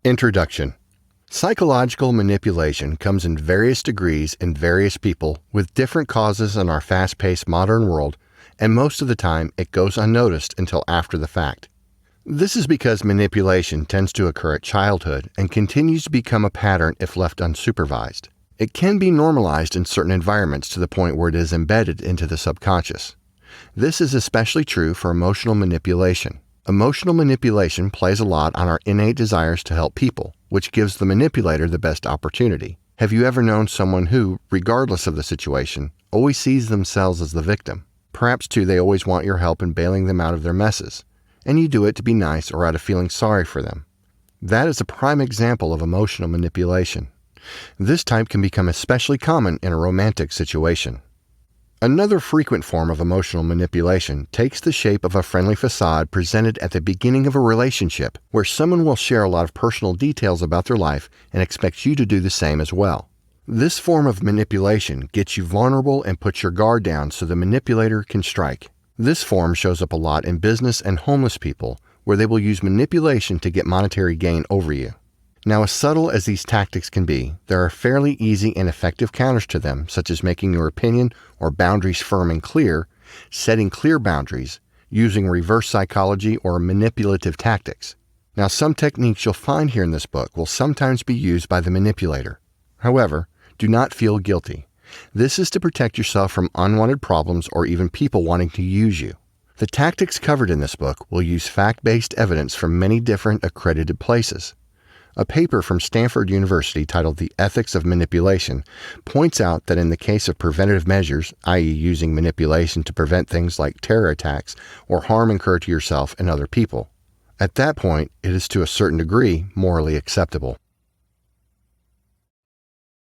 Introduction. Psychological manipulation comes in various degrees in various people with different causes in our fast-paced modern world, and most of the time it goes unnoticed until after the fact. This is because manipulation tends to occur at childhood and continues to become a pattern if left unsupervised. It can be normalized in certain environments to the point where it is embedded into the subconscious. This is especially true for emotional manipulation. Emotional manipulation plays a lot on our innate desires to help people, which gives the manipulator the best opportunity. Have you ever known someone who, regardless of the situation, always sees themselves as the victim? Perhaps, too, they always want your help in bailing them out of their messes, and you do it to be nice or out of feeling sorry for them. That is a prime example of emotional manipulation. This type can become especially common in a romantic situation. Another frequent form of emotional manipulation takes the shape of a friendly facade presented at the beginning of a relationship where someone will share a lot of personal details about their life and expects you to do the same as well. This form of manipulation gets you vulnerable and puts your guard down so the manipulator can strike. This form shows up a lot in business and homeless people where they will use manipulation to get monetary gain over you. Now, as subtle as these tactics can be, there are fairly easy and effective counters to them, such as making your opinion or boundaries firm and clear, setting clear boundaries, using reverse psychology or manipulative tactics. Now, some techniques you'll find here in this book will sometimes be used by the manipulator. However, do not feel guilty. This is to protect yourself from unwanted problems or even people wanting to use you. The tactics covered in this book will use fact-based evidence from many different accredited places. A paper from Stanford University titled The Ethics of Manipulation points out that in the case of preventative measures, i.e. using manipulation to prevent things like terror attacks or harm incurred to yourself and other people, at that point it is to a certain degree morally acceptable.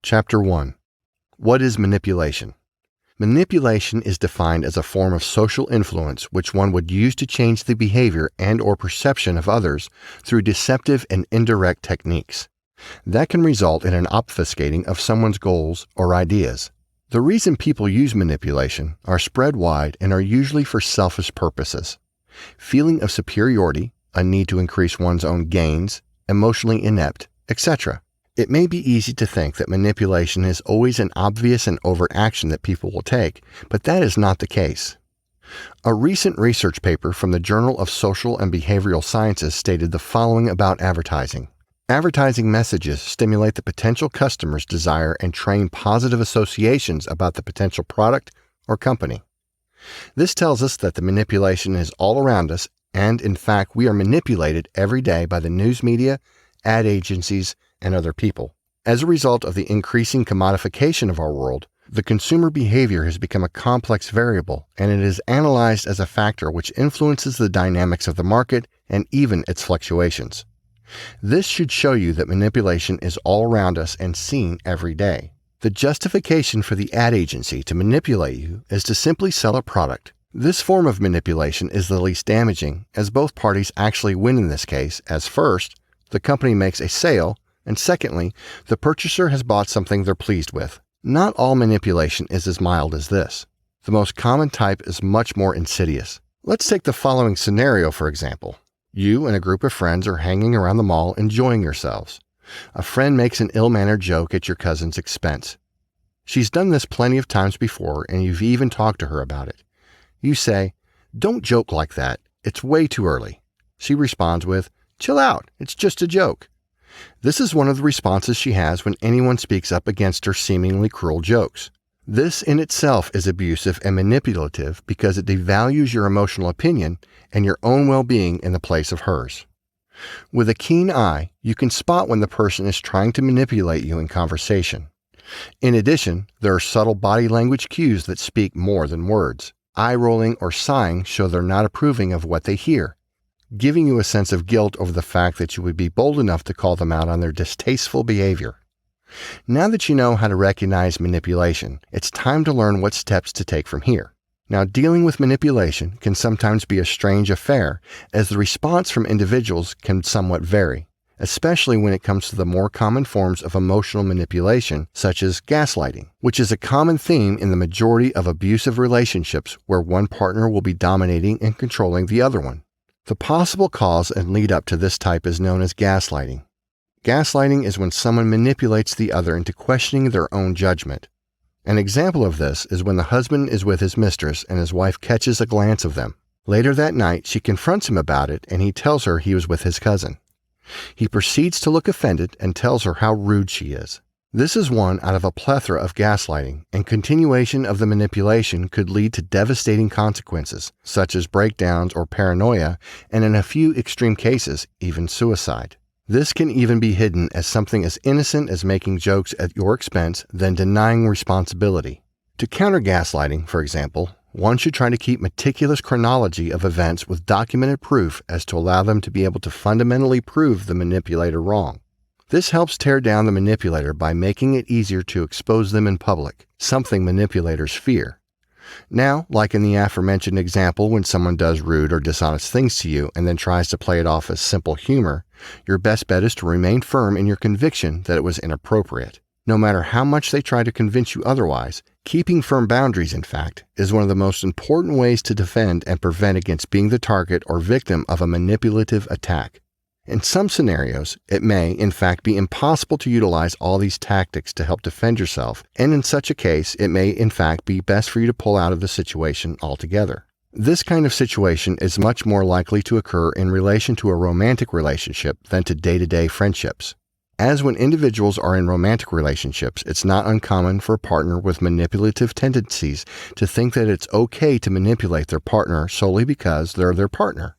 Chapter 1. What is manipulation? Manipulation is defined as a form of social influence which one would use to change the behavior and/or perception of others through deceptive and indirect techniques. That can result in an obfuscating of someone's goals or ideas. The reason people use manipulation are spread wide and are usually for selfish purposes. Feeling of superiority, a need to increase one's own gains, emotionally inept, etc. It may be easy to think that manipulation is always an obvious and overt action that people will take, but that is not the case. A recent research paper from the Journal of Social and Behavioral Sciences stated the following about advertising. Advertising messages stimulate the potential customer's desire and train positive associations about the potential product or company. This tells us that the manipulation is all around us, and in fact we are manipulated every day by the news media, ad agencies, and other people. As a result of the increasing commodification of our world, the consumer behavior has become a complex variable, and it is analyzed as a factor which influences the dynamics of the market and even its fluctuations. This should show you that manipulation is all around us and seen every day. The justification for the ad agency to manipulate you is to simply sell a product. This form of manipulation is the least damaging, as both parties actually win in this case, as first, the company makes a sale, and secondly, the purchaser has bought something they're pleased with. Not all manipulation is as mild as this. The most common type is much more insidious. Let's take the following scenario for example. You and a group of friends are hanging around the mall enjoying yourselves. A friend makes an ill-mannered joke at your cousin's expense. She's done this plenty of times before, and you've even talked to her about it. You say, "Don't joke like that. It's way too early." She responds with, "Chill out. It's just a joke." This is one of the responses she has when anyone speaks up against her seemingly cruel jokes. This in itself is abusive and manipulative because it devalues your emotional opinion and your own well-being in the place of hers. With a keen eye, you can spot when the person is trying to manipulate you in conversation. In addition, there are subtle body language cues that speak more than words. Eye-rolling or sighing show they're not approving of what they hear, giving you a sense of guilt over the fact that you would be bold enough to call them out on their distasteful behavior. Now that you know how to recognize manipulation, it's time to learn what steps to take from here. Now, dealing with manipulation can sometimes be a strange affair, as the response from individuals can somewhat vary, especially when it comes to the more common forms of emotional manipulation, such as gaslighting, which is a common theme in the majority of abusive relationships where one partner will be dominating and controlling the other one. The possible cause and lead up to this type is known as gaslighting. Gaslighting is when someone manipulates the other into questioning their own judgment. An example of this is when the husband is with his mistress and his wife catches a glance of them. Later that night, she confronts him about it and he tells her he was with his cousin. He proceeds to look offended and tells her how rude she is. This is one out of a plethora of gaslighting, and continuation of the manipulation could lead to devastating consequences, such as breakdowns or paranoia, and in a few extreme cases, even suicide. This can even be hidden as something as innocent as making jokes at your expense, then denying responsibility. To counter gaslighting, for example, one should try to keep meticulous chronology of events with documented proof as to allow them to be able to fundamentally prove the manipulator wrong. This helps tear down the manipulator by making it easier to expose them in public, something manipulators fear. Now, like in the aforementioned example when someone does rude or dishonest things to you and then tries to play it off as simple humor, your best bet is to remain firm in your conviction that it was inappropriate. No matter how much they try to convince you otherwise, keeping firm boundaries, in fact, is one of the most important ways to defend and prevent against being the target or victim of a manipulative attack. In some scenarios, it may, in fact, be impossible to utilize all these tactics to help defend yourself, and in such a case, it may, in fact, be best for you to pull out of the situation altogether. This kind of situation is much more likely to occur in relation to a romantic relationship than to day-to-day friendships. As when individuals are in romantic relationships, it's not uncommon for a partner with manipulative tendencies to think that it's okay to manipulate their partner solely because they're their partner.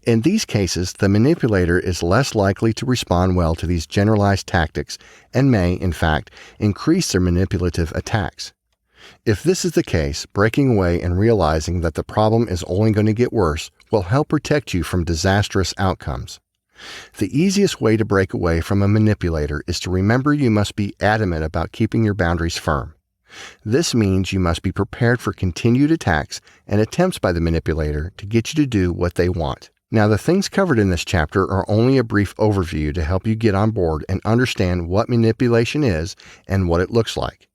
In these cases, the manipulator is less likely to respond well to these generalized tactics and may, in fact, increase their manipulative attacks. If this is the case, breaking away and realizing that the problem is only going to get worse will help protect you from disastrous outcomes. The easiest way to break away from a manipulator is to remember you must be adamant about keeping your boundaries firm. This means you must be prepared for continued attacks and attempts by the manipulator to get you to do what they want. Now, the things covered in this chapter are only a brief overview to help you get on board and understand what manipulation is and what it looks like.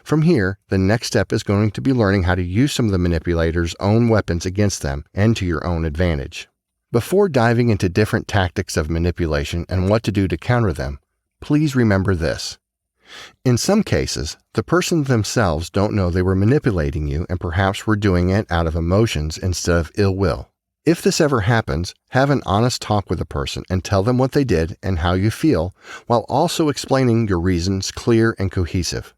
From here, the next step is going to be learning how to use some of the manipulator's own weapons against them and to your own advantage. Before diving into different tactics of manipulation and what to do to counter them, please remember this. In some cases, the person themselves don't know they were manipulating you and perhaps were doing it out of emotions instead of ill will. If this ever happens, have an honest talk with the person and tell them what they did and how you feel, while also explaining your reasons clear and cohesive.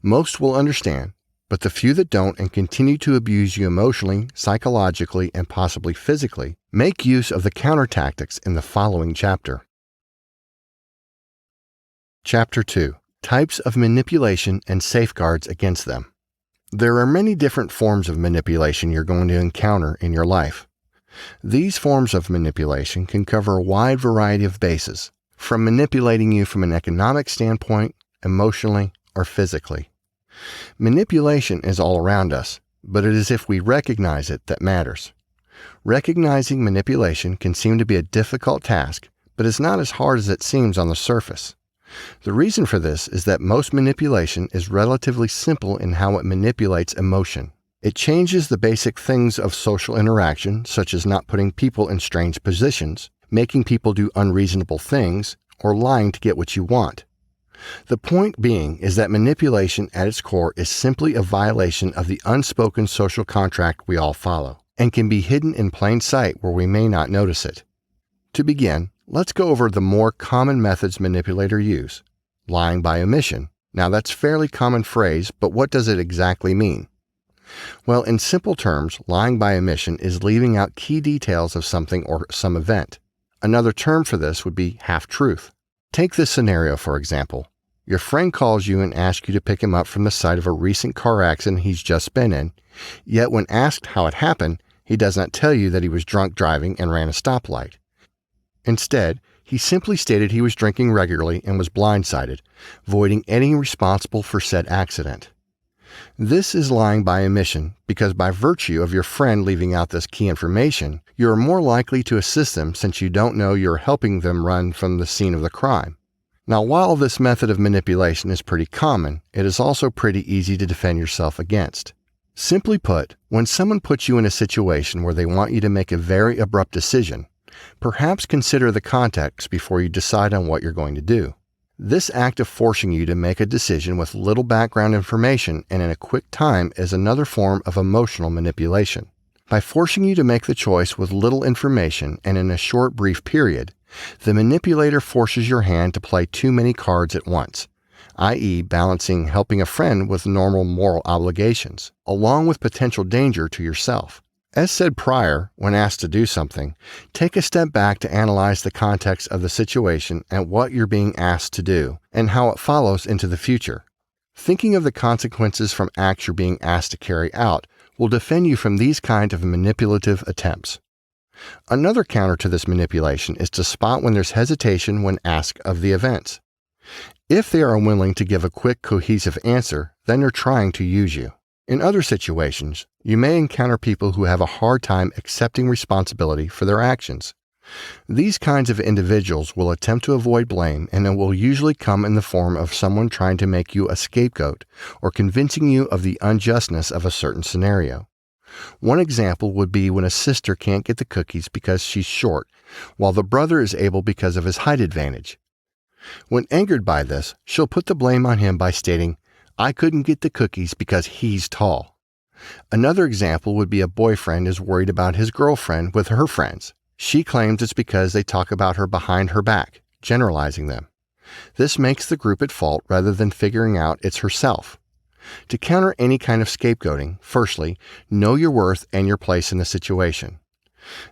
Most will understand, but the few that don't and continue to abuse you emotionally, psychologically, and possibly physically, make use of the counter tactics in the following chapter. Chapter 2. Types of manipulation and safeguards against them. There are many different forms of manipulation you're going to encounter in your life. These forms of manipulation can cover a wide variety of bases, from manipulating you from an economic standpoint, emotionally, or physically. Manipulation is all around us, but it is if we recognize it that matters. Recognizing manipulation can seem to be a difficult task, but it's not as hard as it seems on the surface. The reason for this is that most manipulation is relatively simple in how it manipulates emotion. It changes the basic things of social interaction, such as not putting people in strange positions, making people do unreasonable things, or lying to get what you want. The point being is that manipulation at its core is simply a violation of the unspoken social contract we all follow, and can be hidden in plain sight where we may not notice it. To begin, let's go over the more common methods manipulators use. Lying by omission. Now that's a fairly common phrase, but what does it exactly mean? Well, in simple terms, lying by omission is leaving out key details of something or some event. Another term for this would be half-truth. Take this scenario, for example. Your friend calls you and asks you to pick him up from the site of a recent car accident he's just been in, yet when asked how it happened, he does not tell you that he was drunk driving and ran a stoplight. Instead, he simply stated he was drinking regularly and was blindsided, voiding any responsible for said accident. This is lying by omission because by virtue of your friend leaving out this key information, you are more likely to assist them since you don't know you're helping them run from the scene of the crime. Now, while this method of manipulation is pretty common, it is also pretty easy to defend yourself against. Simply put, when someone puts you in a situation where they want you to make a very abrupt decision, Perhaps consider the context before you decide on what you're going to do. This act of forcing you to make a decision with little background information and in a quick time is another form of emotional manipulation. By forcing you to make the choice with little information and in a short, brief period, the manipulator forces your hand to play too many cards at once, i.e., balancing helping a friend with normal moral obligations, along with potential danger to yourself. As said prior, when asked to do something, take a step back to analyze the context of the situation and what you're being asked to do, and how it follows into the future. Thinking of the consequences from acts you're being asked to carry out will defend you from these kinds of manipulative attempts. Another counter to this manipulation is to spot when there's hesitation when asked of the events. If they are unwilling to give a quick, cohesive answer, then they're trying to use you. In other situations, you may encounter people who have a hard time accepting responsibility for their actions. These kinds of individuals will attempt to avoid blame, and it will usually come in the form of someone trying to make you a scapegoat or convincing you of the unjustness of a certain scenario. One example would be when a sister can't get the cookies because she's short, while the brother is able because of his height advantage. When angered by this, she'll put the blame on him by stating, "I couldn't get the cookies because he's tall." Another example would be a boyfriend is worried about his girlfriend with her friends. She claims it's because they talk about her behind her back, generalizing them. This makes the group at fault rather than figuring out it's herself. To counter any kind of scapegoating, firstly, know your worth and your place in the situation.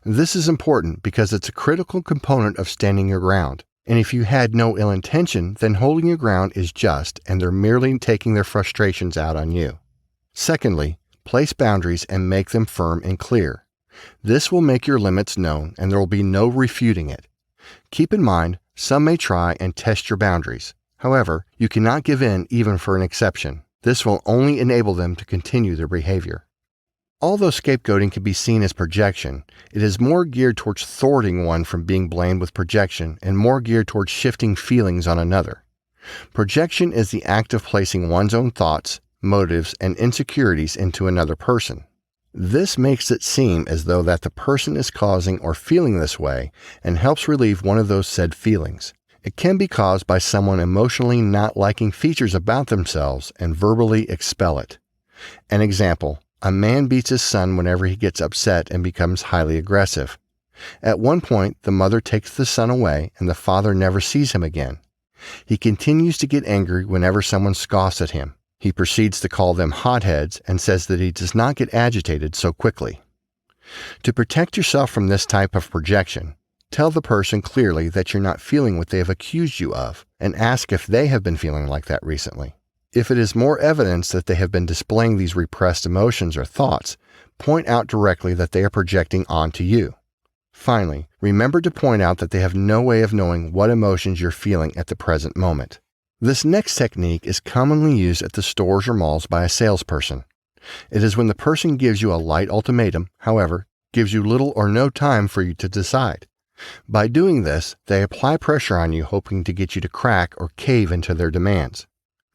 This is important because it's a critical component of standing your ground. And if you had no ill intention, then holding your ground is just, and they're merely taking their frustrations out on you. Secondly, place boundaries and make them firm and clear. This will make your limits known, and there will be no refuting it. Keep in mind, some may try and test your boundaries. However, you cannot give in even for an exception. This will only enable them to continue their behavior. Although scapegoating can be seen as projection, it is more geared towards thwarting one from being blamed with projection and more geared towards shifting feelings on another. Projection is the act of placing one's own thoughts, motives, and insecurities into another person. This makes it seem as though that the person is causing or feeling this way and helps relieve one of those said feelings. It can be caused by someone emotionally not liking features about themselves and verbally expel it. An example. A man beats his son whenever he gets upset and becomes highly aggressive. At one point, the mother takes the son away and the father never sees him again. He continues to get angry whenever someone scoffs at him. He proceeds to call them hotheads and says that he does not get agitated so quickly. To protect yourself from this type of projection, tell the person clearly that you're not feeling what they have accused you of and ask if they have been feeling like that recently. If it is more evidence that they have been displaying these repressed emotions or thoughts, point out directly that they are projecting onto you. Finally, remember to point out that they have no way of knowing what emotions you're feeling at the present moment. This next technique is commonly used at the stores or malls by a salesperson. It is when the person gives you a light ultimatum, however, gives you little or no time for you to decide. By doing this, they apply pressure on you hoping to get you to crack or cave into their demands.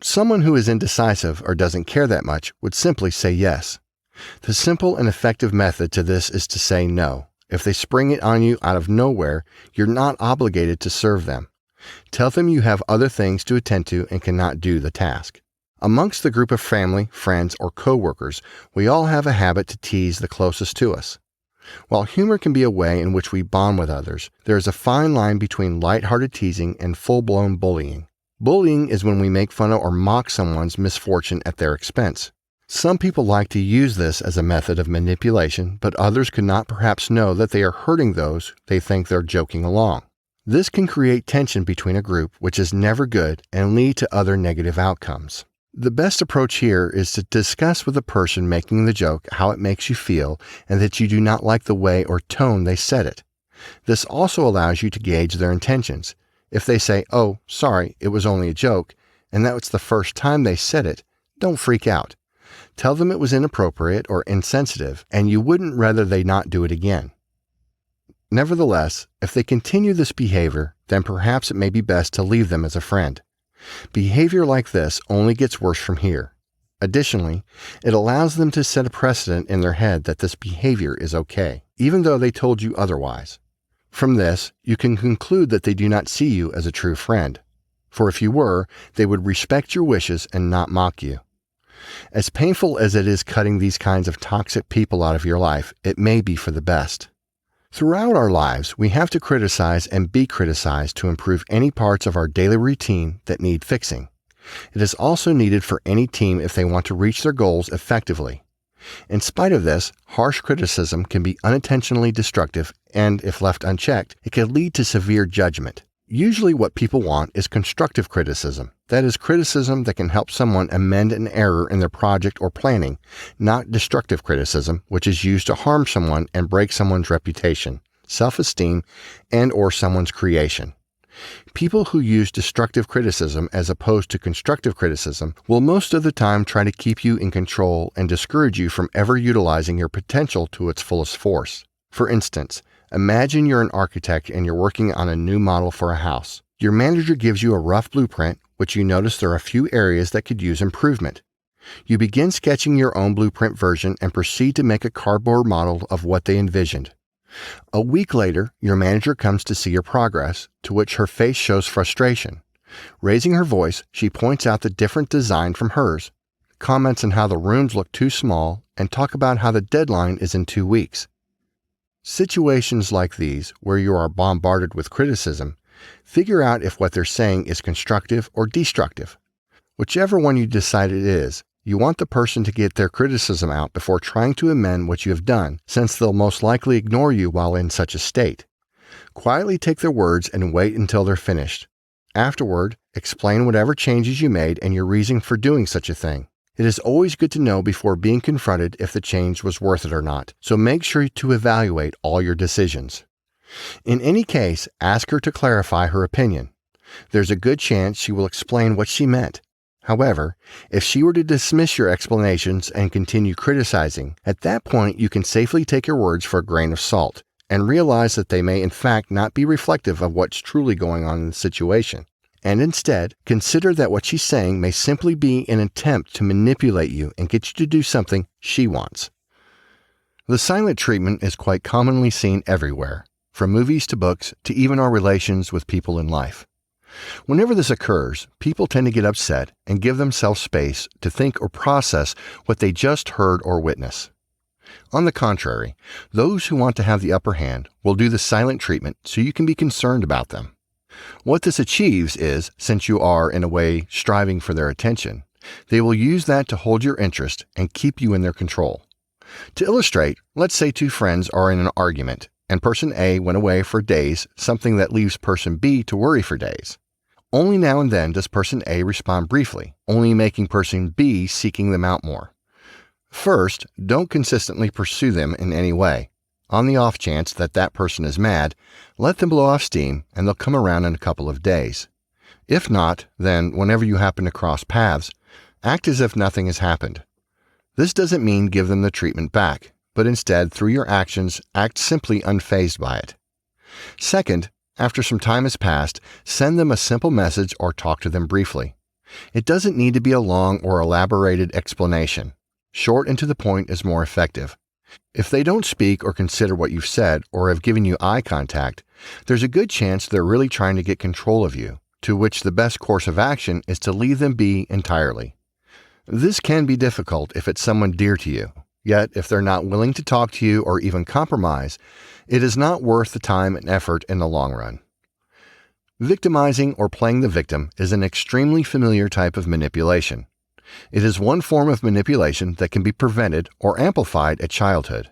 Someone who is indecisive or doesn't care that much would simply say yes. The simple and effective method to this is to say no. If they spring it on you out of nowhere, you're not obligated to serve them. Tell them you have other things to attend to and cannot do the task. Amongst the group of family, friends, or co-workers, we all have a habit to tease the closest to us. While humor can be a way in which we bond with others, there is a fine line between light-hearted teasing and full-blown bullying. Bullying is when we make fun of or mock someone's misfortune at their expense. Some people like to use this as a method of manipulation, but others could not perhaps know that they are hurting those they think they're joking along. This can create tension between a group, which is never good, and lead to other negative outcomes. The best approach here is to discuss with the person making the joke how it makes you feel and that you do not like the way or tone they said it. This also allows you to gauge their intentions. If they say, "Oh, sorry, it was only a joke," and that was the first time they said it, don't freak out. Tell them it was inappropriate or insensitive, and you wouldn't rather they not do it again. Nevertheless, if they continue this behavior, then perhaps it may be best to leave them as a friend. Behavior like this only gets worse from here. Additionally, it allows them to set a precedent in their head that this behavior is okay, even though they told you otherwise. From this, you can conclude that they do not see you as a true friend. For if you were, they would respect your wishes and not mock you. As painful as it is cutting these kinds of toxic people out of your life, it may be for the best. Throughout our lives, we have to criticize and be criticized to improve any parts of our daily routine that need fixing. It is also needed for any team if they want to reach their goals effectively. In spite of this, harsh criticism can be unintentionally destructive, and if left unchecked, it can lead to severe judgment. Usually what people want is constructive criticism. That is, criticism that can help someone amend an error in their project or planning, not destructive criticism, which is used to harm someone and break someone's reputation, self-esteem, and/or someone's creation. People who use destructive criticism as opposed to constructive criticism will most of the time try to keep you in control and discourage you from ever utilizing your potential to its fullest force. For instance, imagine you're an architect and you're working on a new model for a house. Your manager gives you a rough blueprint, which you notice there are a few areas that could use improvement. You begin sketching your own blueprint version and proceed to make a cardboard model of what they envisioned. A week later, your manager comes to see your progress, to which her face shows frustration. Raising her voice, she points out the different design from hers, comments on how the rooms look too small, and talk about how the deadline is in 2 weeks. Situations like these, where you are bombarded with criticism, figure out if what they're saying is constructive or destructive. Whichever one you decide it is, you want the person to get their criticism out before trying to amend what you have done, since they'll most likely ignore you while in such a state. Quietly take their words and wait until they're finished. Afterward, explain whatever changes you made and your reason for doing such a thing. It is always good to know before being confronted if the change was worth it or not, so make sure to evaluate all your decisions. In any case, ask her to clarify her opinion. There's a good chance she will explain what she meant. However, if she were to dismiss your explanations and continue criticizing, at that point you can safely take her words for a grain of salt and realize that they may in fact not be reflective of what's truly going on in the situation. And instead, consider that what she's saying may simply be an attempt to manipulate you and get you to do something she wants. The silent treatment is quite commonly seen everywhere, from movies to books to even our relations with people in life. Whenever this occurs, people tend to get upset and give themselves space to think or process what they just heard or witnessed. On the contrary, those who want to have the upper hand will do the silent treatment so you can be concerned about them. What this achieves is, since you are, in a way, striving for their attention, they will use that to hold your interest and keep you in their control. To illustrate, let's say two friends are in an argument, and person A went away for days, something that leaves person B to worry for days. Only now and then does person A respond briefly, only making person B seeking them out more. First, don't consistently pursue them in any way. On the off chance that that person is mad, let them blow off steam and they'll come around in a couple of days. If not, then whenever you happen to cross paths, act as if nothing has happened. This doesn't mean give them the treatment back, but instead, through your actions, act simply unfazed by it. Second, after some time has passed, send them a simple message or talk to them briefly. It doesn't need to be a long or elaborated explanation. Short and to the point is more effective. If they don't speak or consider what you've said or have given you eye contact, there's a good chance they're really trying to get control of you, to which the best course of action is to leave them be entirely. This can be difficult if it's someone dear to you. Yet, if they're not willing to talk to you or even compromise, it is not worth the time and effort in the long run. Victimizing or playing the victim is an extremely familiar type of manipulation. It is one form of manipulation that can be prevented or amplified at childhood.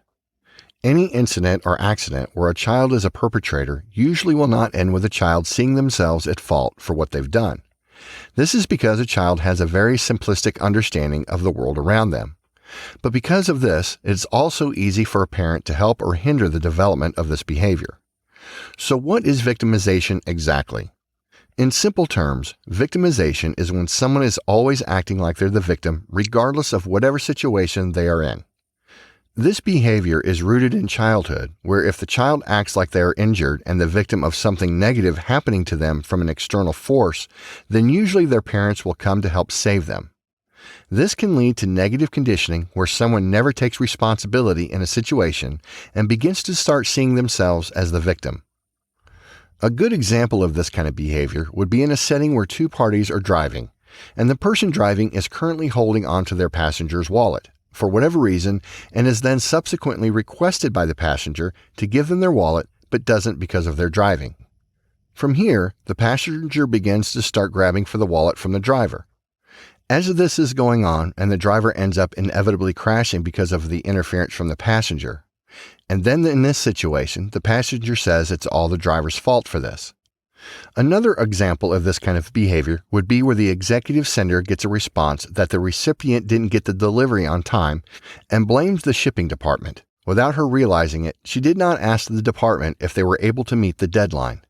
Any incident or accident where a child is a perpetrator usually will not end with a child seeing themselves at fault for what they've done. This is because a child has a very simplistic understanding of the world around them. But because of this, it is also easy for a parent to help or hinder the development of this behavior. So what is victimization exactly? In simple terms, victimization is when someone is always acting like they're the victim regardless of whatever situation they are in. This behavior is rooted in childhood, where if the child acts like they are injured and the victim of something negative happening to them from an external force, then usually their parents will come to help save them. This can lead to negative conditioning where someone never takes responsibility in a situation and begins to start seeing themselves as the victim. A good example of this kind of behavior would be in a setting where two parties are driving, and the person driving is currently holding onto their passenger's wallet, for whatever reason, and is then subsequently requested by the passenger to give them their wallet, but doesn't because of their driving. From here, the passenger begins to start grabbing for the wallet from the driver. As this is going on, and the driver ends up inevitably crashing because of the interference from the passenger, and then in this situation, the passenger says it's all the driver's fault for this. Another example of this kind of behavior would be where the executive sender gets a response that the recipient didn't get the delivery on time and blames the shipping department. Without her realizing it, she did not ask the department if they were able to meet the deadline.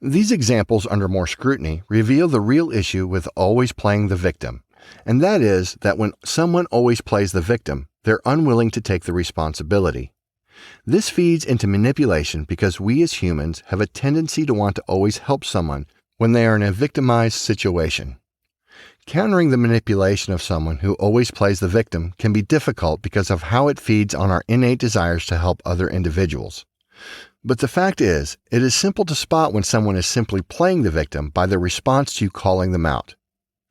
These examples under more scrutiny reveal the real issue with always playing the victim, and that is that when someone always plays the victim, they're unwilling to take the responsibility. This feeds into manipulation because we as humans have a tendency to want to always help someone when they are in a victimized situation. Countering the manipulation of someone who always plays the victim can be difficult because of how it feeds on our innate desires to help other individuals. But the fact is, it is simple to spot when someone is simply playing the victim by their response to you calling them out.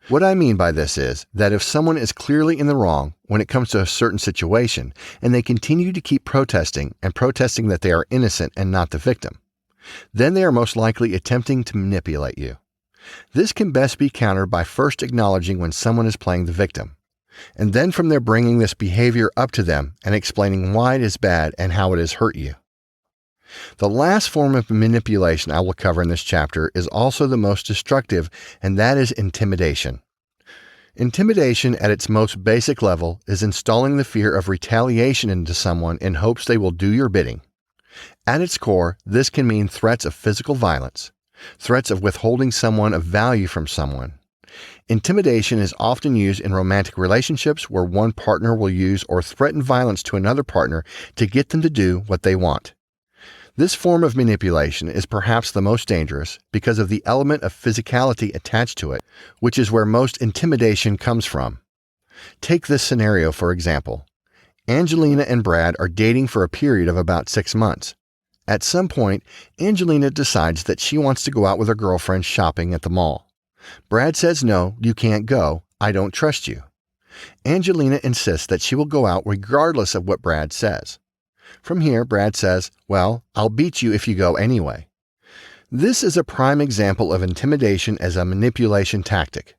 What I mean by this is that if someone is clearly in the wrong when it comes to a certain situation, and they continue to keep protesting that they are innocent and not the victim, then they are most likely attempting to manipulate you. This can best be countered by first acknowledging when someone is playing the victim, and then from there bringing this behavior up to them and explaining why it is bad and how it has hurt you. The last form of manipulation I will cover in this chapter is also the most destructive, and that is intimidation. Intimidation at its most basic level is installing the fear of retaliation into someone in hopes they will do your bidding. At its core, this can mean threats of physical violence, threats of withholding someone of value from someone. Intimidation is often used in romantic relationships where one partner will use or threaten violence to another partner to get them to do what they want. This form of manipulation is perhaps the most dangerous because of the element of physicality attached to it, which is where most intimidation comes from. Take this scenario, for example. Angelina and Brad are dating for a period of about 6 months. At some point, Angelina decides that she wants to go out with her girlfriend shopping at the mall. Brad says, "No, you can't go. I don't trust you." Angelina insists that she will go out regardless of what Brad says. From here, Brad says, "Well, I'll beat you if you go anyway." This is a prime example of intimidation as a manipulation tactic.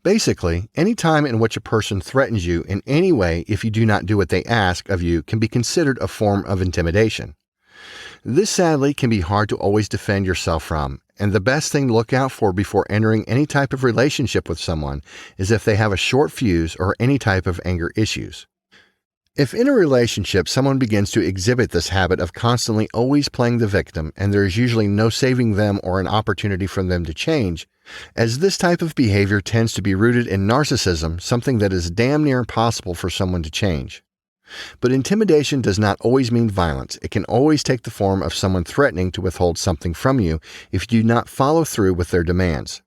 Basically, any time in which a person threatens you in any way if you do not do what they ask of you can be considered a form of intimidation. This sadly can be hard to always defend yourself from, and the best thing to look out for before entering any type of relationship with someone is if they have a short fuse or any type of anger issues. If in a relationship someone begins to exhibit this habit of constantly always playing the victim and there is usually no saving them or an opportunity for them to change, as this type of behavior tends to be rooted in narcissism, something that is damn near impossible for someone to change. But intimidation does not always mean violence. It can always take the form of someone threatening to withhold something from you if you do not follow through with their demands.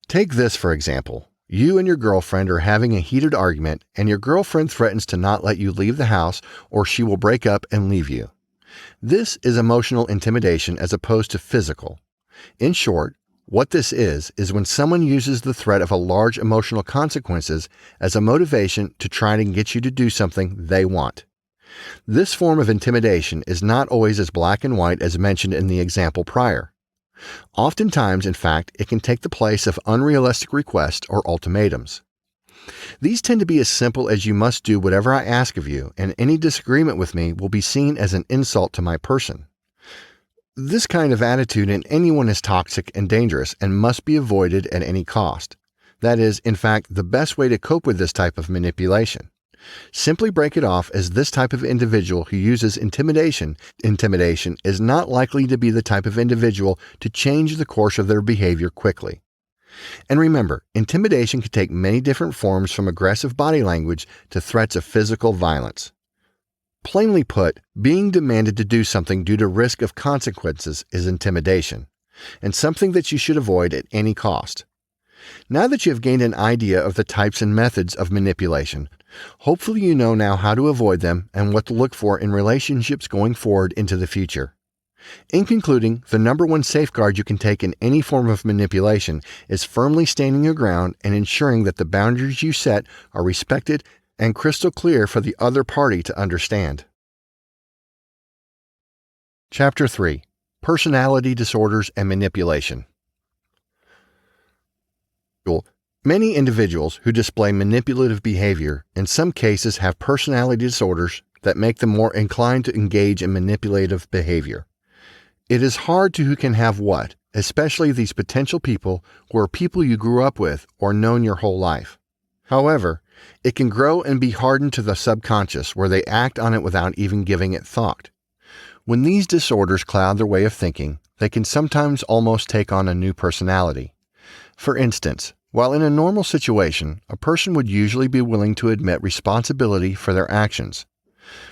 Take this for example. You and your girlfriend are having a heated argument, and your girlfriend threatens to not let you leave the house or she will break up and leave you. This is emotional intimidation as opposed to physical. In short, what this is when someone uses the threat of a large emotional consequences as a motivation to try and get you to do something they want. This form of intimidation is not always as black and white as mentioned in the example prior. Oftentimes, in fact, it can take the place of unrealistic requests or ultimatums. These tend to be as simple as "you must do whatever I ask of you, and any disagreement with me will be seen as an insult to my person." This kind of attitude in anyone is toxic and dangerous and must be avoided at any cost. That is, in fact, the best way to cope with this type of manipulation. Simply break it off as this type of individual who uses intimidation is not likely to be the type of individual to change the course of their behavior quickly. And remember, intimidation can take many different forms from aggressive body language to threats of physical violence. Plainly put, being demanded to do something due to risk of consequences is intimidation, and something that you should avoid at any cost. Now that you have gained an idea of the types and methods of manipulation, hopefully you know now how to avoid them and what to look for in relationships going forward into the future. In concluding, the number one safeguard you can take in any form of manipulation is firmly standing your ground and ensuring that the boundaries you set are respected and crystal clear for the other party to understand. Chapter 3. Personality Disorders and Manipulation. Many individuals who display manipulative behavior in some cases have personality disorders that make them more inclined to engage in manipulative behavior. It is hard to who can have what, especially these potential people who are people you grew up with or known your whole life. However, it can grow and be hardened to the subconscious where they act on it without even giving it thought. When these disorders cloud their way of thinking, they can sometimes almost take on a new personality. For instance, while in a normal situation, a person would usually be willing to admit responsibility for their actions.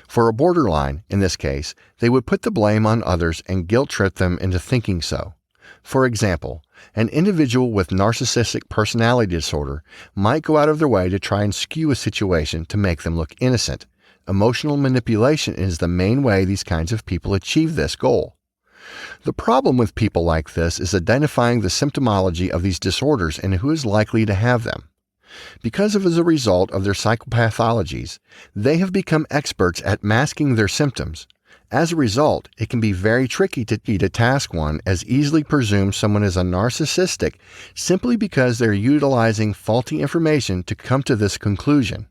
For a borderline, in this case, they would put the blame on others and guilt-trip them into thinking so. For example, an individual with narcissistic personality disorder might go out of their way to try and skew a situation to make them look innocent. Emotional manipulation is the main way these kinds of people achieve this goal. The problem with people like this is identifying the symptomology of these disorders and who is likely to have them. Because as a result of their psychopathologies, they have become experts at masking their symptoms. As a result, it can be very tricky to task one as easily presume someone is a narcissistic simply because they're utilizing faulty information to come to this conclusion.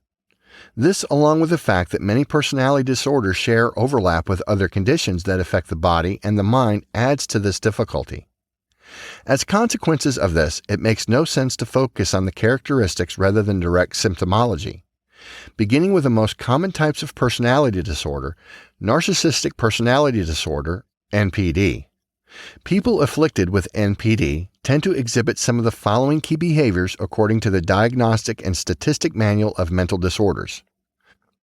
This, along with the fact that many personality disorders share overlap with other conditions that affect the body and the mind, adds to this difficulty. As consequences of this, it makes no sense to focus on the characteristics rather than direct symptomology. Beginning with the most common types of personality disorder, narcissistic personality disorder, NPD. People afflicted with NPD tend to exhibit some of the following key behaviors according to the Diagnostic and Statistic Manual of Mental Disorders.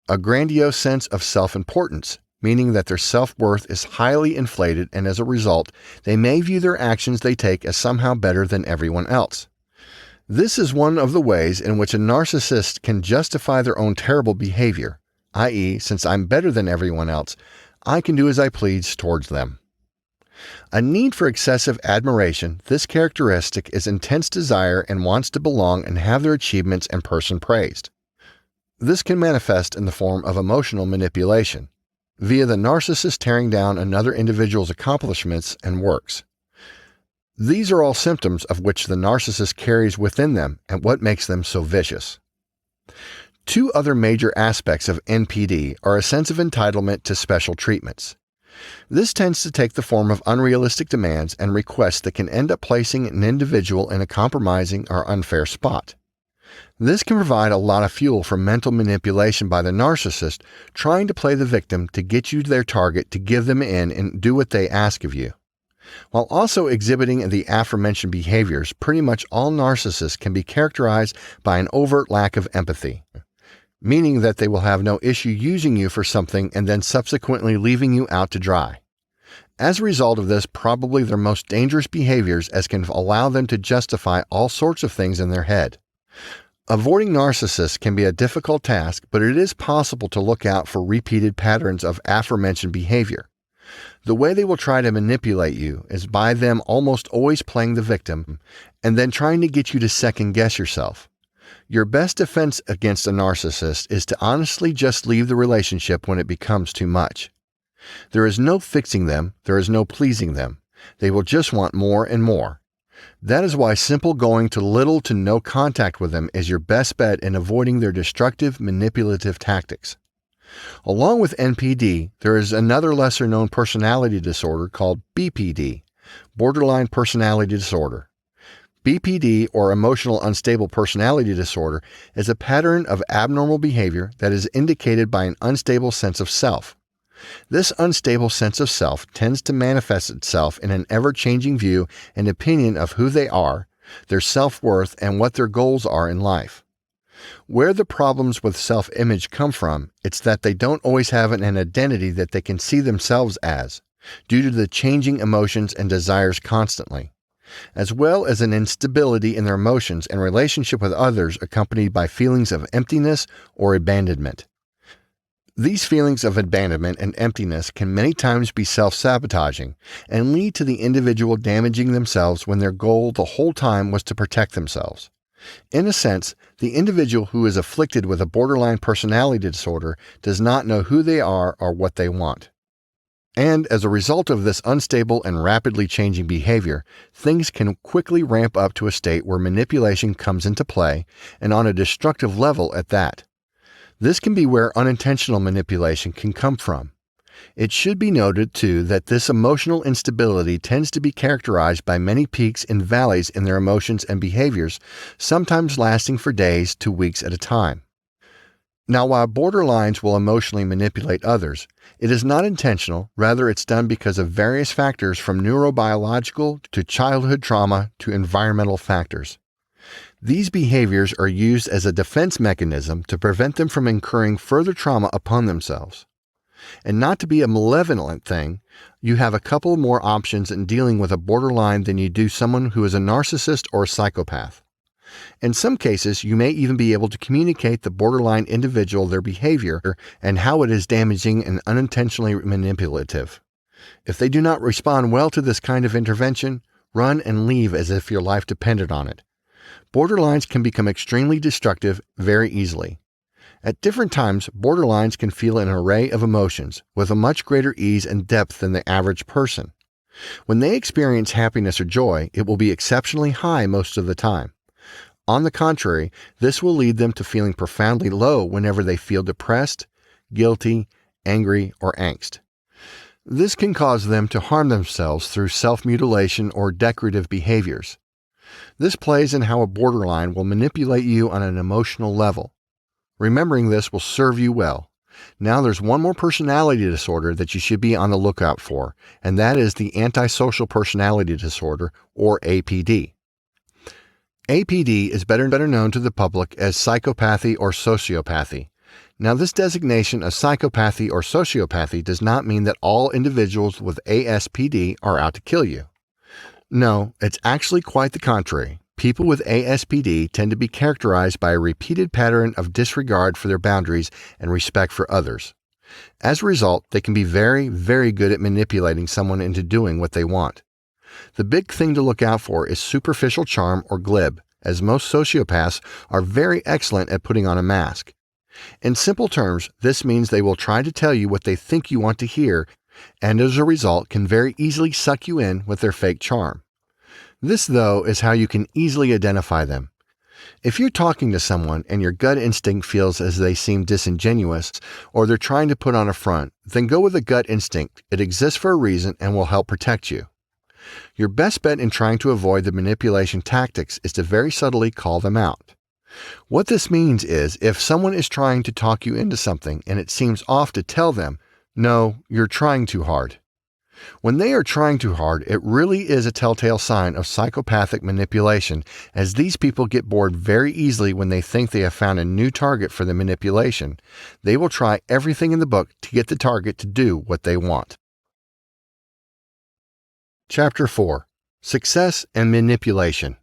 A grandiose sense of self-importance, meaning that their self-worth is highly inflated and as a result, they may view their actions they take as somehow better than everyone else. This is one of the ways in which a narcissist can justify their own terrible behavior, i.e., since I'm better than everyone else, I can do as I please towards them. A need for excessive admiration, this characteristic is intense desire and wants to belong and have their achievements and person praised. This can manifest in the form of emotional manipulation, via the narcissist tearing down another individual's accomplishments and works. These are all symptoms of which the narcissist carries within them and what makes them so vicious. Two other major aspects of NPD are a sense of entitlement to special treatments. This tends to take the form of unrealistic demands and requests that can end up placing an individual in a compromising or unfair spot. This can provide a lot of fuel for mental manipulation by the narcissist, trying to play the victim to get you to their target to give them in and do what they ask of you. While also exhibiting the aforementioned behaviors, pretty much all narcissists can be characterized by an overt lack of empathy, meaning that they will have no issue using you for something and then subsequently leaving you out to dry. As a result of this, probably their most dangerous behaviors as can allow them to justify all sorts of things in their head. Avoiding narcissists can be a difficult task, but it is possible to look out for repeated patterns of aforementioned behavior. The way they will try to manipulate you is by them almost always playing the victim and then trying to get you to second-guess yourself. Your best defense against a narcissist is to honestly just leave the relationship when it becomes too much. There is no fixing them, there is no pleasing them. They will just want more and more. That is why simple going to little to no contact with them is your best bet in avoiding their destructive, manipulative tactics. Along with NPD, there is another lesser-known personality disorder called BPD, borderline personality disorder. BPD, or emotional unstable personality disorder, is a pattern of abnormal behavior that is indicated by an unstable sense of self. This unstable sense of self tends to manifest itself in an ever-changing view and opinion of who they are, their self-worth, and what their goals are in life. Where the problems with self-image come from, it's that they don't always have an identity that they can see themselves as, due to the changing emotions and desires constantly, as well as an instability in their emotions and relationship with others accompanied by feelings of emptiness or abandonment. These feelings of abandonment and emptiness can many times be self-sabotaging and lead to the individual damaging themselves when their goal the whole time was to protect themselves. In a sense, the individual who is afflicted with a borderline personality disorder does not know who they are or what they want. And as a result of this unstable and rapidly changing behavior, things can quickly ramp up to a state where manipulation comes into play, and on a destructive level at that. This can be where unintentional manipulation can come from. It should be noted, too, that this emotional instability tends to be characterized by many peaks and valleys in their emotions and behaviors, sometimes lasting for days to weeks at a time. Now, while borderlines will emotionally manipulate others, it is not intentional, rather it's done because of various factors from neurobiological to childhood trauma to environmental factors. These behaviors are used as a defense mechanism to prevent them from incurring further trauma upon themselves. And not to be a malevolent thing, you have a couple more options in dealing with a borderline than you do someone who is a narcissist or a psychopath. In some cases, you may even be able to communicate the borderline individual their behavior and how it is damaging and unintentionally manipulative. If they do not respond well to this kind of intervention, run and leave as if your life depended on it. Borderlines can become extremely destructive very easily. At different times, borderlines can feel an array of emotions with a much greater ease and depth than the average person. When they experience happiness or joy, it will be exceptionally high most of the time. On the contrary, this will lead them to feeling profoundly low whenever they feel depressed, guilty, angry, or angst. This can cause them to harm themselves through self-mutilation or decorative behaviors. This plays in how a borderline will manipulate you on an emotional level. Remembering this will serve you well. Now there's one more personality disorder that you should be on the lookout for, and that is the antisocial personality disorder, or APD. APD is better known to the public as psychopathy or sociopathy. Now, this designation of psychopathy or sociopathy does not mean that all individuals with ASPD are out to kill you. No, it's actually quite the contrary. People with ASPD tend to be characterized by a repeated pattern of disregard for their boundaries and respect for others. As a result, they can be very, very good at manipulating someone into doing what they want. The big thing to look out for is superficial charm or glib, as most sociopaths are very excellent at putting on a mask. In simple terms, this means they will try to tell you what they think you want to hear, and as a result can very easily suck you in with their fake charm. This, though, is how you can easily identify them. If you're talking to someone and your gut instinct feels as they seem disingenuous or they're trying to put on a front, then go with a gut instinct. It exists for a reason and will help protect you. Your best bet in trying to avoid the manipulation tactics is to very subtly call them out. What this means is if someone is trying to talk you into something and it seems off, to tell them, "No, you're trying too hard." When they are trying too hard, it really is a telltale sign of psychopathic manipulation, as these people get bored very easily when they think they have found a new target for the manipulation. They will try everything in the book to get the target to do what they want. Chapter 4. Success and Manipulation.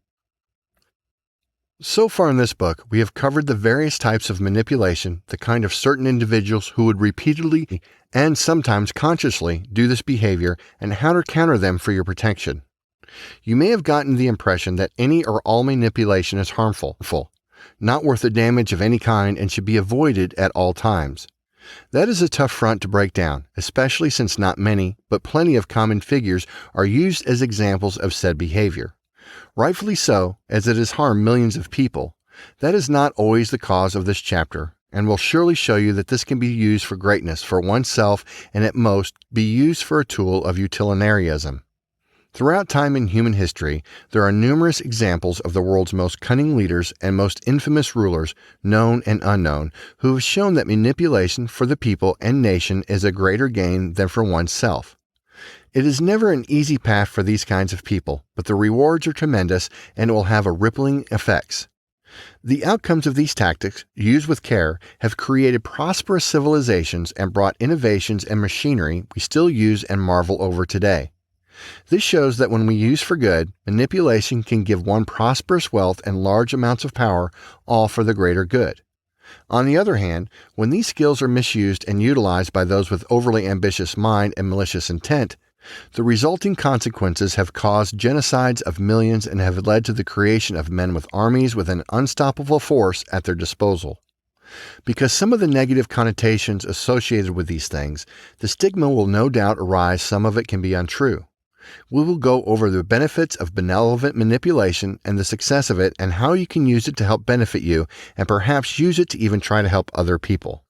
So far in this book, we have covered the various types of manipulation, the kind of certain individuals who would repeatedly and sometimes consciously do this behavior, and how to counter them for your protection. You may have gotten the impression that any or all manipulation is harmful, not worth the damage of any kind, and should be avoided at all times. That is a tough front to break down, especially since not many, but plenty of common figures are used as examples of said behavior. Rightfully so, as it has harmed millions of people. That is not always the cause of this chapter, and will surely show you that this can be used for greatness for oneself and at most be used for a tool of utilitarianism. Throughout time in human history, there are numerous examples of the world's most cunning leaders and most infamous rulers, known and unknown, who have shown that manipulation for the people and nation is a greater gain than for oneself. It is never an easy path for these kinds of people, but the rewards are tremendous and it will have a rippling effects. The outcomes of these tactics, used with care, have created prosperous civilizations and brought innovations and machinery we still use and marvel over today. This shows that when we use for good, manipulation can give one prosperous wealth and large amounts of power, all for the greater good. On the other hand, when these skills are misused and utilized by those with overly ambitious mind and malicious intent, the resulting consequences have caused genocides of millions and have led to the creation of men with armies with an unstoppable force at their disposal. Because some of the negative connotations associated with these things, the stigma will no doubt arise. Some of it can be untrue. We will go over the benefits of benevolent manipulation and the success of it and how you can use it to help benefit you and perhaps use it to even try to help other people.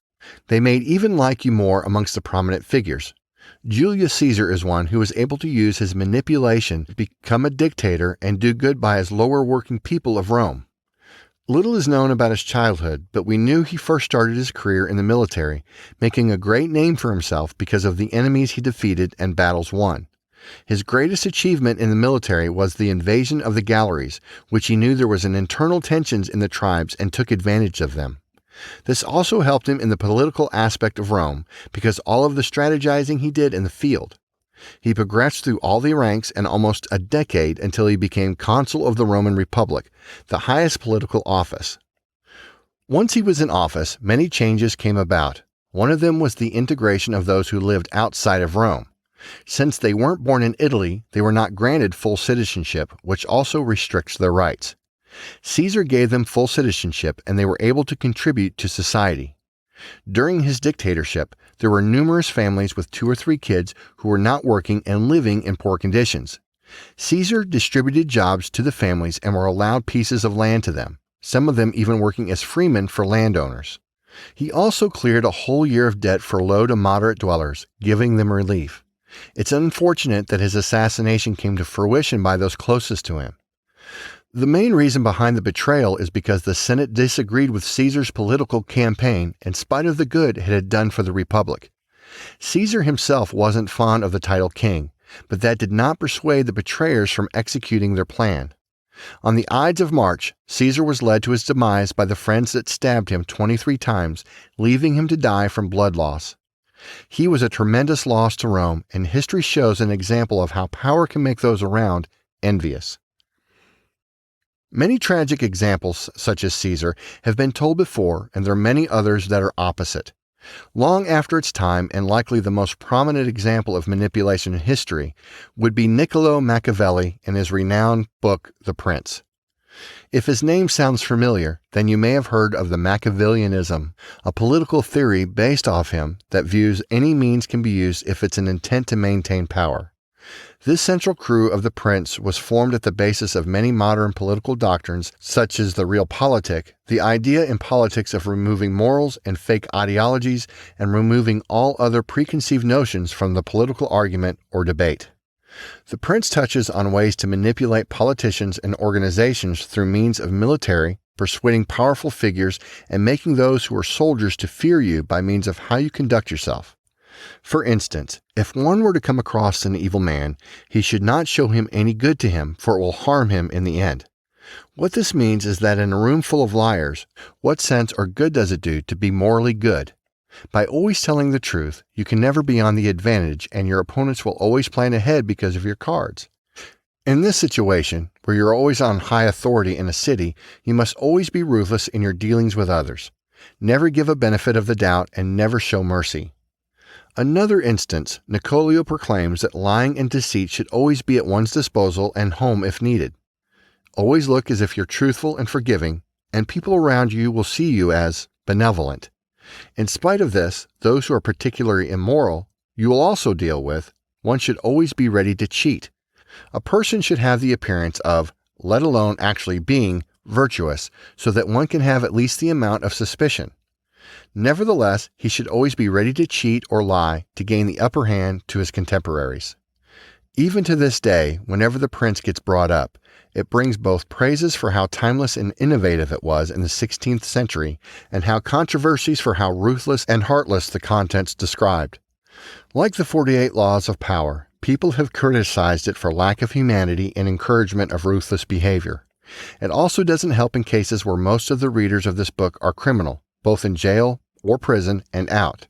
They may even like you more amongst the prominent figures. Julius Caesar is one who was able to use his manipulation to become a dictator and do good by his lower working people of Rome. Little is known about his childhood, but we knew he first started his career in the military, making a great name for himself because of the enemies he defeated and battles won. His greatest achievement in the military was the invasion of the Galleries, which he knew there was an internal tensions in the tribes and took advantage of them. This also helped him in the political aspect of Rome, because all of the strategizing he did in the field. He progressed through all the ranks and almost a decade until he became consul of the Roman Republic, the highest political office. Once he was in office, many changes came about. One of them was the integration of those who lived outside of Rome. Since they weren't born in Italy, they were not granted full citizenship, which also restricts their rights. Caesar gave them full citizenship, and they were able to contribute to society. During his dictatorship, there were numerous families with 2 or 3 kids who were not working and living in poor conditions. Caesar distributed jobs to the families and were allowed pieces of land to them, some of them even working as freemen for landowners. He also cleared a whole year of debt for low to moderate dwellers, giving them relief. It's unfortunate that his assassination came to fruition by those closest to him. The main reason behind the betrayal is because the Senate disagreed with Caesar's political campaign in spite of the good it had done for the Republic. Caesar himself wasn't fond of the title king, but that did not persuade the betrayers from executing their plan. On the Ides of March, Caesar was led to his demise by the friends that stabbed him 23 times, leaving him to die from blood loss. He was a tremendous loss to Rome, and history shows an example of how power can make those around envious. Many tragic examples, such as Caesar, have been told before, and there are many others that are opposite. Long after its time, and likely the most prominent example of manipulation in history, would be Niccolo Machiavelli in his renowned book, The Prince. If his name sounds familiar, then you may have heard of the Machiavellianism, a political theory based off him that views any means can be used if it's an intent to maintain power. This central crew of the Prince was formed at the basis of many modern political doctrines, such as the realpolitik, the idea in politics of removing morals and fake ideologies and removing all other preconceived notions from the political argument or debate. The Prince touches on ways to manipulate politicians and organizations through means of military, persuading powerful figures, and making those who are soldiers to fear you by means of how you conduct yourself. For instance, if one were to come across an evil man, he should not show him any good to him, for it will harm him in the end. What this means is that in a room full of liars, what sense or good does it do to be morally good? By always telling the truth, you can never be on the advantage, and your opponents will always plan ahead because of your cards. In this situation, where you're always on high authority in a city, you must always be ruthless in your dealings with others. Never give a benefit of the doubt and never show mercy. Another instance, Nicolio proclaims that lying and deceit should always be at one's disposal and home if needed. Always look as if you're truthful and forgiving, and people around you will see you as benevolent. In spite of this, those who are particularly immoral, you will also deal with. One should always be ready to cheat. A person should have the appearance of, let alone actually being, virtuous, so that one can have at least the amount of suspicion. Nevertheless, he should always be ready to cheat or lie to gain the upper hand to his contemporaries. Even to this day, whenever the Prince gets brought up, it brings both praises for how timeless and innovative it was in the 16th century, and how controversies for how ruthless and heartless the contents described. Like the 48 Laws of Power, people have criticized it for lack of humanity and encouragement of ruthless behavior. It also doesn't help in cases where most of the readers of this book are criminal, both in jail or prison and out.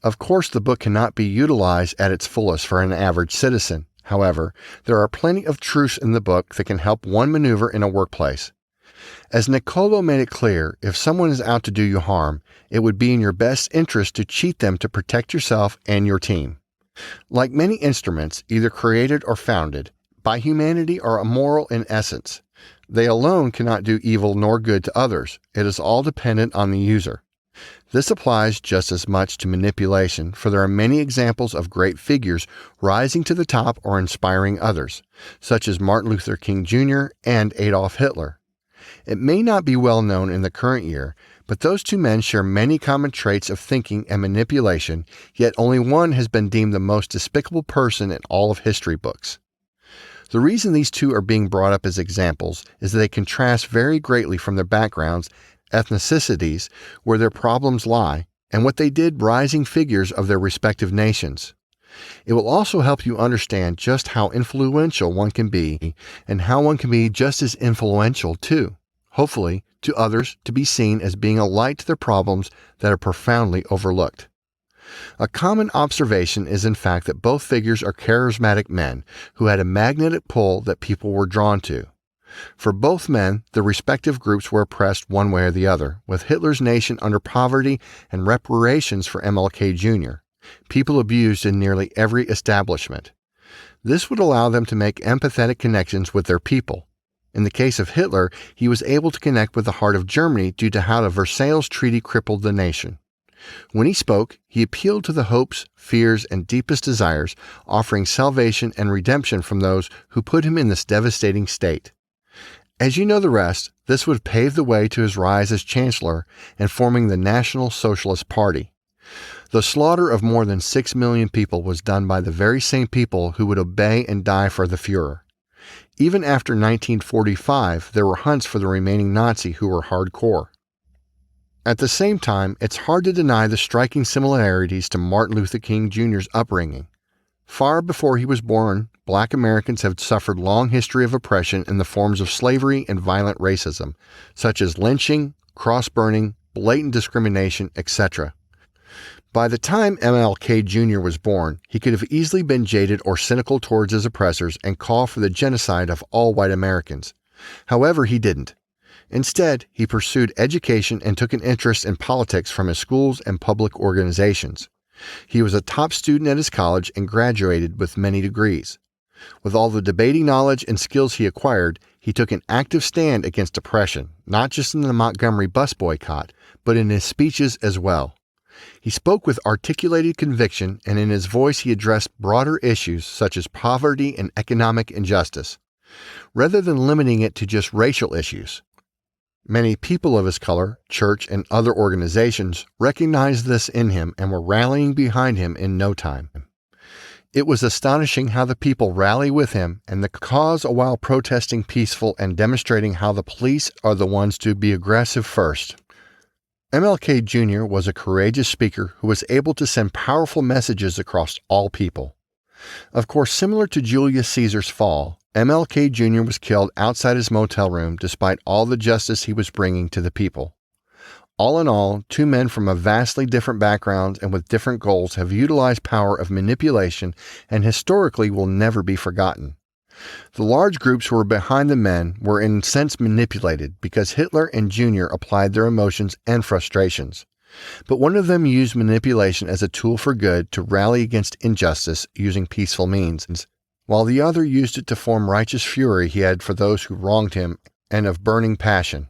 Of course, the book cannot be utilized at its fullest for an average citizen. However, there are plenty of truths in the book that can help one maneuver in a workplace. As Nicolo made it clear, if someone is out to do you harm, it would be in your best interest to cheat them to protect yourself and your team. Like many instruments, either created or founded, by humanity are immoral in essence. They alone cannot do evil nor good to others. It is all dependent on the user. This applies just as much to manipulation, for there are many examples of great figures rising to the top or inspiring others, such as Martin Luther King Jr. and Adolf Hitler. It may not be well known in the current year, but those two men share many common traits of thinking and manipulation, yet only one has been deemed the most despicable person in all of history books. The reason these two are being brought up as examples is that they contrast very greatly from their backgrounds, ethnicities, where their problems lie, and what they did rising figures of their respective nations. It will also help you understand just how influential one can be, and how one can be just as influential too, hopefully, to others, to be seen as being a light to their problems that are profoundly overlooked. A common observation is in fact that both figures are charismatic men who had a magnetic pull that people were drawn to. For both men, the respective groups were oppressed one way or the other, with Hitler's nation under poverty and reparations for MLK Jr., people abused in nearly every establishment. This would allow them to make empathetic connections with their people. In the case of Hitler, he was able to connect with the heart of Germany due to how the Versailles Treaty crippled the nation. When he spoke, he appealed to the hopes, fears, and deepest desires, offering salvation and redemption from those who put him in this devastating state. As you know the rest, this would pave the way to his rise as Chancellor and forming the National Socialist Party. The slaughter of more than 6 million people was done by the very same people who would obey and die for the Führer. Even after 1945, there were hunts for the remaining Nazi who were hardcore. At the same time, it's hard to deny the striking similarities to Martin Luther King Jr.'s upbringing. Far before he was born, Black Americans have suffered long history of oppression in the forms of slavery and violent racism, such as lynching, cross-burning, blatant discrimination, etc. By the time MLK Jr. was born, he could have easily been jaded or cynical towards his oppressors and call for the genocide of all white Americans. However, he didn't. Instead, he pursued education and took an interest in politics from his schools and public organizations. He was a top student at his college and graduated with many degrees. With all the debating knowledge and skills he acquired, he took an active stand against oppression, not just in the Montgomery bus boycott, but in his speeches as well. He spoke with articulated conviction, and in his voice he addressed broader issues such as poverty and economic injustice, rather than limiting it to just racial issues. Many people of his color, church, and other organizations recognized this in him and were rallying behind him in no time. It was astonishing how the people rally with him and the cause while protesting peaceful and demonstrating how the police are the ones to be aggressive first. MLK Jr. was a courageous speaker who was able to send powerful messages across all people. Of course, similar to Julius Caesar's fall, MLK Jr. was killed outside his motel room despite all the justice he was bringing to the people. All in all, two men from a vastly different backgrounds and with different goals have utilized power of manipulation and historically will never be forgotten. The large groups who were behind the men were in a sense manipulated because Hitler and Jr. applied their emotions and frustrations. But one of them used manipulation as a tool for good to rally against injustice using peaceful means, while the other used it to form righteous fury he had for those who wronged him and of burning passion.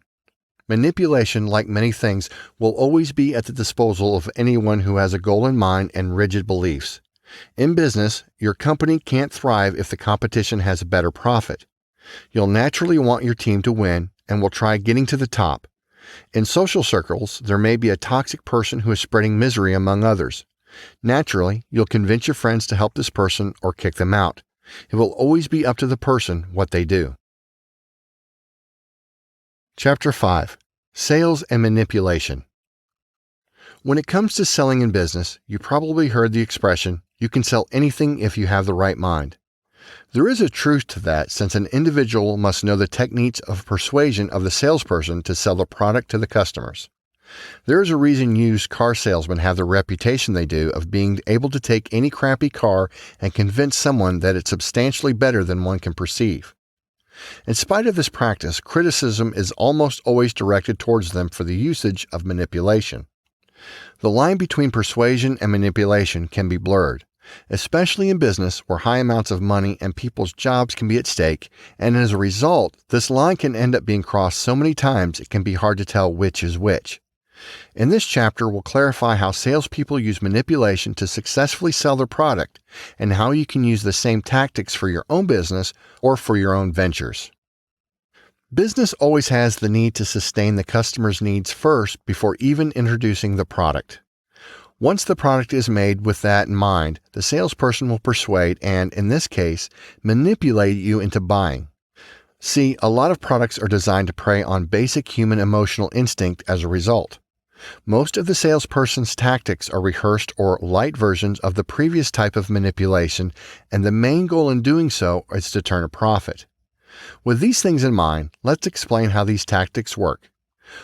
Manipulation, like many things, will always be at the disposal of anyone who has a goal in mind and rigid beliefs. In business, your company can't thrive if the competition has a better profit. You'll naturally want your team to win and will try getting to the top. In social circles, there may be a toxic person who is spreading misery among others. Naturally, you'll convince your friends to help this person or kick them out. It will always be up to the person what they do. Chapter 5. Sales and Manipulation. When it comes to selling in business, you probably heard the expression, you can sell anything if you have the right mind. There is a truth to that, since an individual must know the techniques of persuasion of the salesperson to sell the product to the customers. There is a reason used car salesmen have the reputation they do of being able to take any crappy car and convince someone that it's substantially better than one can perceive. In spite of this practice, criticism is almost always directed towards them for the usage of manipulation. The line between persuasion and manipulation can be blurred, especially in business where high amounts of money and people's jobs can be at stake, and as a result, this line can end up being crossed so many times it can be hard to tell which is which. In this chapter, we'll clarify how salespeople use manipulation to successfully sell their product and how you can use the same tactics for your own business or for your own ventures. Business always has the need to sustain the customer's needs first before even introducing the product. Once the product is made with that in mind, the salesperson will persuade and, in this case, manipulate you into buying. See, a lot of products are designed to prey on basic human emotional instinct as a result. Most of the salesperson's tactics are rehearsed or light versions of the previous type of manipulation, and the main goal in doing so is to turn a profit. With these things in mind, let's explain how these tactics work.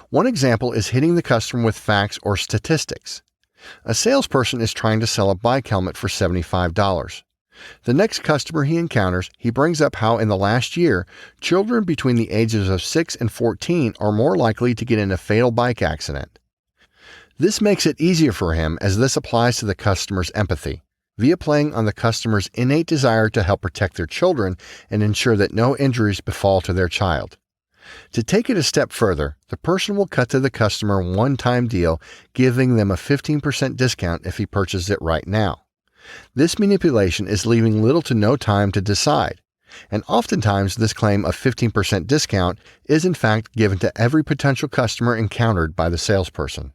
One example is hitting the customer with facts or statistics. A salesperson is trying to sell a bike helmet for $75. The next customer he encounters, he brings up how in the last year, children between the ages of 6 and 14 are more likely to get in a fatal bike accident. This makes it easier for him as this applies to the customer's empathy, via playing on the customer's innate desire to help protect their children and ensure that no injuries befall to their child. To take it a step further, the person will cut to the customer a one-time deal, giving them a 15% discount if he purchases it right now. This manipulation is leaving little to no time to decide, and oftentimes this claim of 15% discount is in fact given to every potential customer encountered by the salesperson,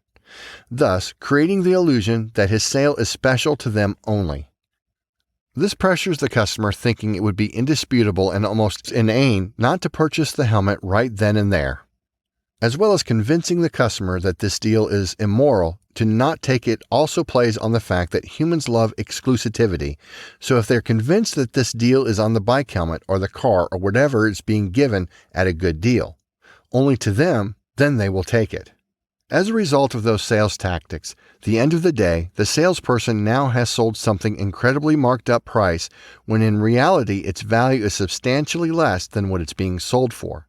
thus creating the illusion that his sale is special to them only. This pressures the customer, thinking it would be indisputable and almost inane not to purchase the helmet right then and there, as well as convincing the customer that this deal is immoral. To not take it also plays on the fact that humans love exclusivity, so if they're convinced that this deal is on the bike helmet or the car or whatever is being given at a good deal, only to them, then they will take it. As a result of those sales tactics, at the end of the day, the salesperson now has sold something incredibly marked up price when in reality its value is substantially less than what it's being sold for.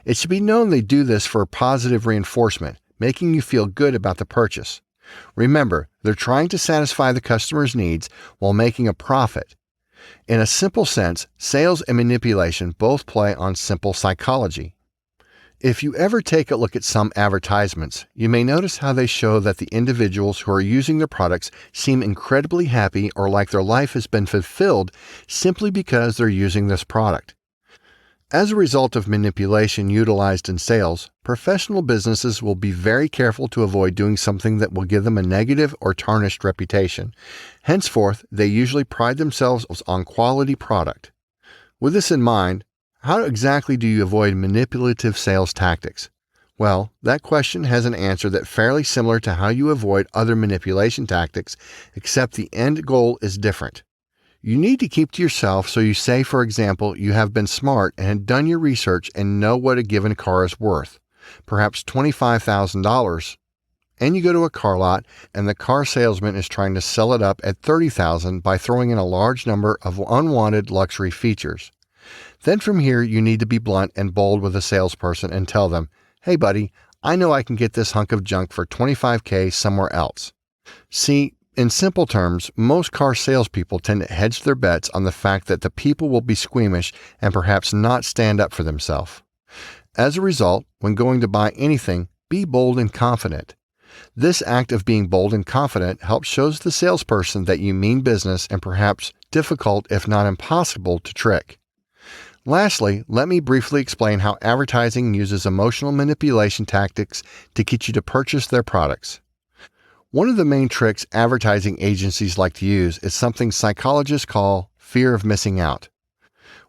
It should be known they do this for positive reinforcement, making you feel good about the purchase. Remember, they're trying to satisfy the customer's needs while making a profit. In a simple sense, sales and manipulation both play on simple psychology. If you ever take a look at some advertisements, you may notice how they show that the individuals who are using their products seem incredibly happy or like their life has been fulfilled simply because they're using this product. As a result of manipulation utilized in sales, professional businesses will be very careful to avoid doing something that will give them a negative or tarnished reputation. Henceforth, they usually pride themselves on quality product. With this in mind, how exactly do you avoid manipulative sales tactics? Well, that question has an answer that's fairly similar to how you avoid other manipulation tactics, except the end goal is different. You need to keep to yourself, so you say, for example, you have been smart and had done your research and know what a given car is worth, perhaps $25,000, and you go to a car lot and the car salesman is trying to sell it up at $30,000 by throwing in a large number of unwanted luxury features. Then from here, you need to be blunt and bold with a salesperson and tell them, "Hey buddy, I know I can get this hunk of junk for $25,000 somewhere else." See, in simple terms, most car salespeople tend to hedge their bets on the fact that the people will be squeamish and perhaps not stand up for themselves. As a result, when going to buy anything, be bold and confident. This act of being bold and confident helps shows the salesperson that you mean business and perhaps difficult, if not impossible, to trick. Lastly, let me briefly explain how advertising uses emotional manipulation tactics to get you to purchase their products. One of the main tricks advertising agencies like to use is something psychologists call fear of missing out.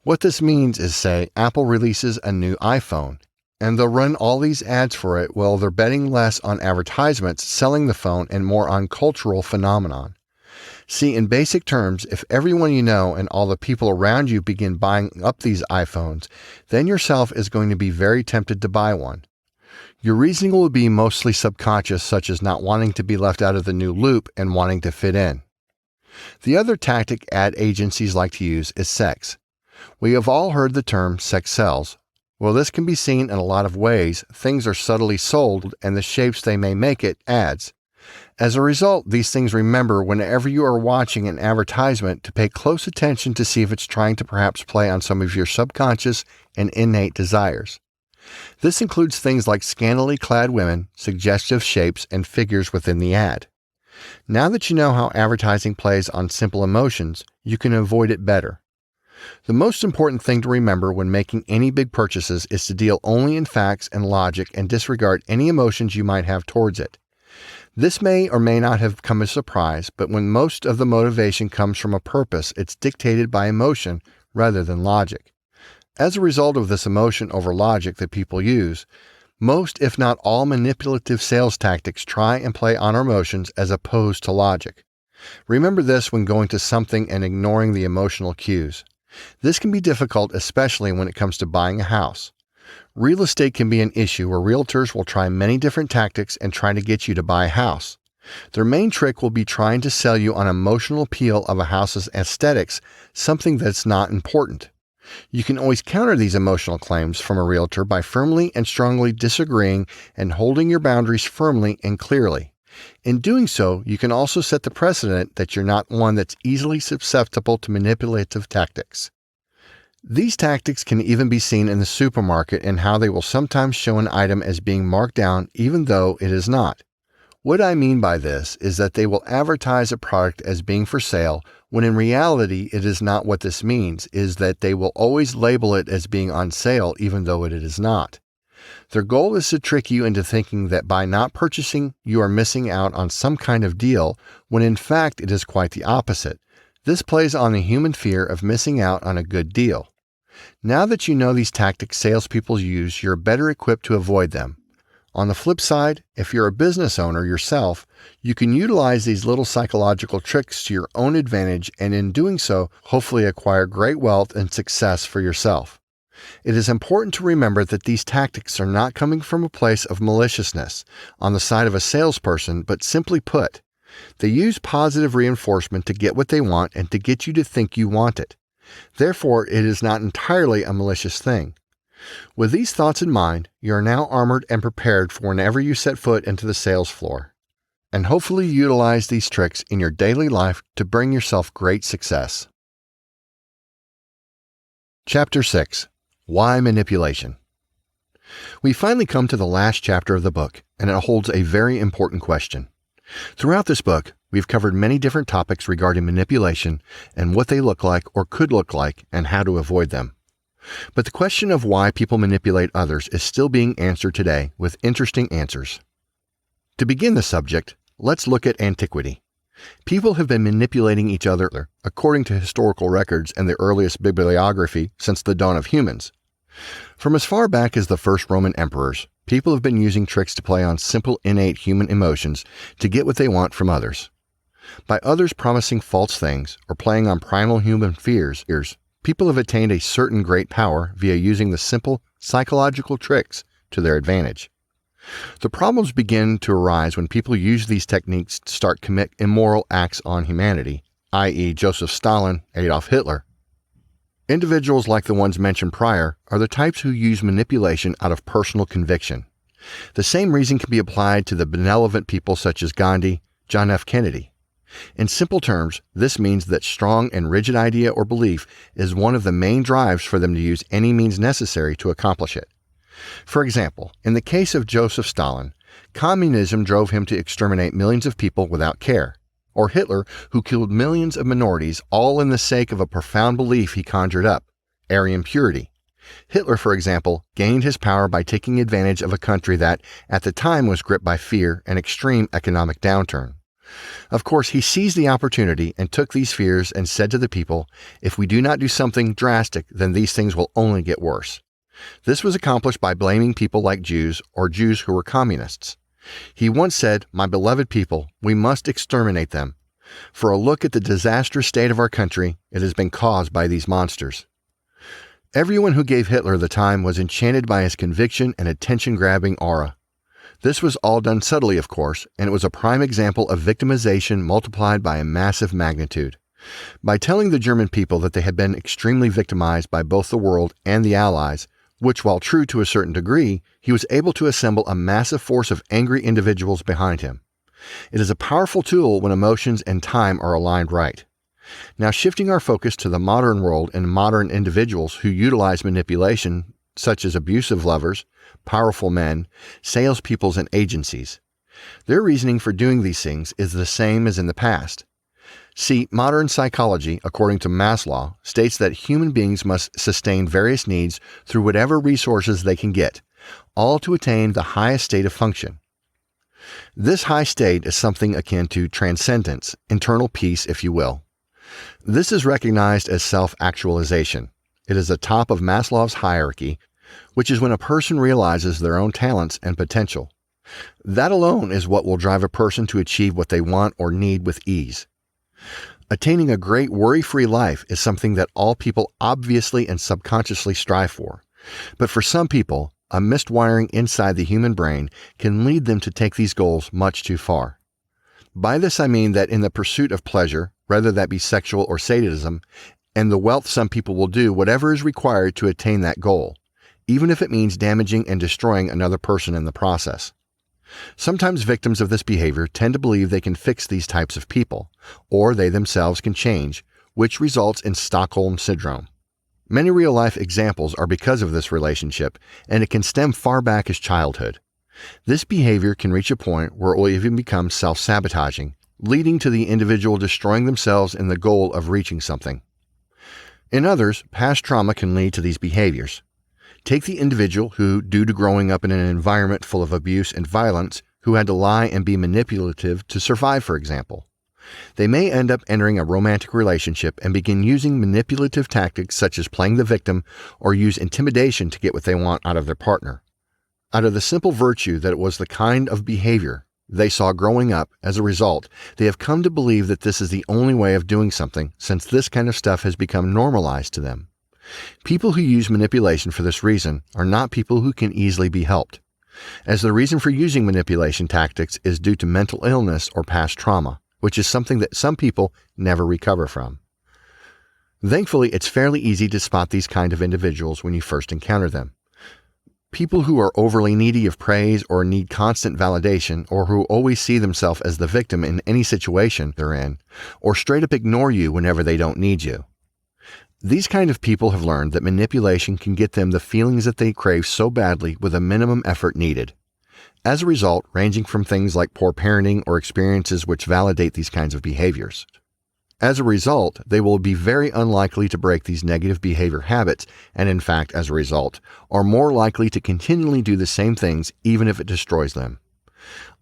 What this means is, say, Apple releases a new iPhone, and they'll run all these ads for it while they're betting less on advertisements selling the phone and more on cultural phenomenon. See, in basic terms, if everyone you know and all the people around you begin buying up these iPhones, then yourself is going to be very tempted to buy one. Your reasoning will be mostly subconscious, such as not wanting to be left out of the new loop and wanting to fit in. The other tactic ad agencies like to use is sex. We have all heard the term sex sells. Well, this can be seen in a lot of ways. Things are subtly sold, and the shapes they may make it ads. As a result, these things remember whenever you are watching an advertisement to pay close attention to see if it's trying to perhaps play on some of your subconscious and innate desires. This includes things like scantily clad women, suggestive shapes, and figures within the ad. Now that you know how advertising plays on simple emotions, you can avoid it better. The most important thing to remember when making any big purchases is to deal only in facts and logic and disregard any emotions you might have towards it. This may or may not have come as a surprise, but when most of the motivation comes from a purpose, it's dictated by emotion rather than logic. As a result of this emotion over logic that people use, most, if not all, manipulative sales tactics try and play on our emotions as opposed to logic. Remember this when going to something and ignoring the emotional cues. This can be difficult, especially when it comes to buying a house. Real estate can be an issue where realtors will try many different tactics and try to get you to buy a house. Their main trick will be trying to sell you on emotional appeal of a house's aesthetics, something that's not important. You can always counter these emotional claims from a realtor by firmly and strongly disagreeing and holding your boundaries firmly and clearly. In doing so, you can also set the precedent that you're not one that's easily susceptible to manipulative tactics. These tactics can even be seen in the supermarket in how they will sometimes show an item as being marked down even though it is not. What I mean by this is that they will advertise a product as being for sale when in reality it is not. What this means is that they will always label it as being on sale even though it is not. Their goal is to trick you into thinking that by not purchasing you are missing out on some kind of deal when in fact it is quite the opposite. This plays on the human fear of missing out on a good deal. Now that you know these tactics salespeople use, you're better equipped to avoid them. On the flip side, if you're a business owner yourself, you can utilize these little psychological tricks to your own advantage and in doing so, hopefully acquire great wealth and success for yourself. It is important to remember that these tactics are not coming from a place of maliciousness on the side of a salesperson, but simply put, they use positive reinforcement to get what they want and to get you to think you want it. Therefore, it is not entirely a malicious thing. With these thoughts in mind, you are now armored and prepared for whenever you set foot into the sales floor, and hopefully utilize these tricks in your daily life to bring yourself great success. Chapter 6. Why Manipulation? We finally come to the last chapter of the book, and it holds a very important question. Throughout this book, we've covered many different topics regarding manipulation and what they look like or could look like and how to avoid them. But the question of why people manipulate others is still being answered today with interesting answers. To begin the subject, let's look at antiquity. People have been manipulating each other, according to historical records and the earliest bibliography, since the dawn of humans. From as far back as the first Roman emperors, people have been using tricks to play on simple innate human emotions to get what they want from others. By others promising false things or playing on primal human fears, people have attained a certain great power via using the simple psychological tricks to their advantage. The problems begin to arise when people use these techniques to start commit immoral acts on humanity, i.e. Joseph Stalin, Adolf Hitler. Individuals like the ones mentioned prior are the types who use manipulation out of personal conviction. The same reason can be applied to the benevolent people such as Gandhi, John F. Kennedy. In simple terms, this means that strong and rigid idea or belief is one of the main drives for them to use any means necessary to accomplish it. For example, in the case of Joseph Stalin, communism drove him to exterminate millions of people without care, or Hitler, who killed millions of minorities all in the sake of a profound belief he conjured up, Aryan purity. Hitler, for example, gained his power by taking advantage of a country that, at the time, was gripped by fear and extreme economic downturn. Of course, he seized the opportunity and took these fears and said to the people, if we do not do something drastic, then these things will only get worse. This was accomplished by blaming people like Jews or Jews who were communists. He once said, "My beloved people, we must exterminate them. For a look at the disastrous state of our country, it has been caused by these monsters." Everyone who gave Hitler the time was enchanted by his conviction and attention-grabbing aura. This was all done subtly, of course, and it was a prime example of victimization multiplied by a massive magnitude. By telling the German people that they had been extremely victimized by both the world and the Allies, which, while true to a certain degree, he was able to assemble a massive force of angry individuals behind him. It is a powerful tool when emotions and time are aligned right. Now, shifting our focus to the modern world and modern individuals who utilize manipulation, such as abusive lovers, powerful men, salespeople, and agencies. Their reasoning for doing these things is the same as in the past. See, modern psychology, according to Maslow, states that human beings must sustain various needs through whatever resources they can get, all to attain the highest state of function. This high state is something akin to transcendence, internal peace, if you will. This is recognized as self-actualization. It is the top of Maslow's hierarchy, which is when a person realizes their own talents and potential. That alone is what will drive a person to achieve what they want or need with ease. Attaining a great worry-free life is something that all people obviously and subconsciously strive for. But for some people, a miswiring inside the human brain can lead them to take these goals much too far. By this I mean that in the pursuit of pleasure, whether that be sexual or sadism, and the wealth, some people will do whatever is required to attain that goal, even if it means damaging and destroying another person in the process. Sometimes victims of this behavior tend to believe they can fix these types of people, or they themselves can change, which results in Stockholm Syndrome. Many real-life examples are because of this relationship, and it can stem far back as childhood. This behavior can reach a point where it will even become self-sabotaging, leading to the individual destroying themselves in the goal of reaching something. In others, past trauma can lead to these behaviors. Take the individual who, due to growing up in an environment full of abuse and violence, who had to lie and be manipulative to survive, for example. They may end up entering a romantic relationship and begin using manipulative tactics such as playing the victim or use intimidation to get what they want out of their partner. Out of the simple virtue that it was the kind of behavior they saw growing up, as a result, they have come to believe that this is the only way of doing something, since this kind of stuff has become normalized to them. People who use manipulation for this reason are not people who can easily be helped, as the reason for using manipulation tactics is due to mental illness or past trauma, which is something that some people never recover from. Thankfully, it's fairly easy to spot these kind of individuals when you first encounter them. People who are overly needy of praise or need constant validation, or who always see themselves as the victim in any situation they're in, or straight up ignore you whenever they don't need you. These kind of people have learned that manipulation can get them the feelings that they crave so badly with a minimum effort needed. As a result, ranging from things like poor parenting or experiences which validate these kinds of behaviors. As a result, they will be very unlikely to break these negative behavior habits, and in fact, as a result, are more likely to continually do the same things even if it destroys them.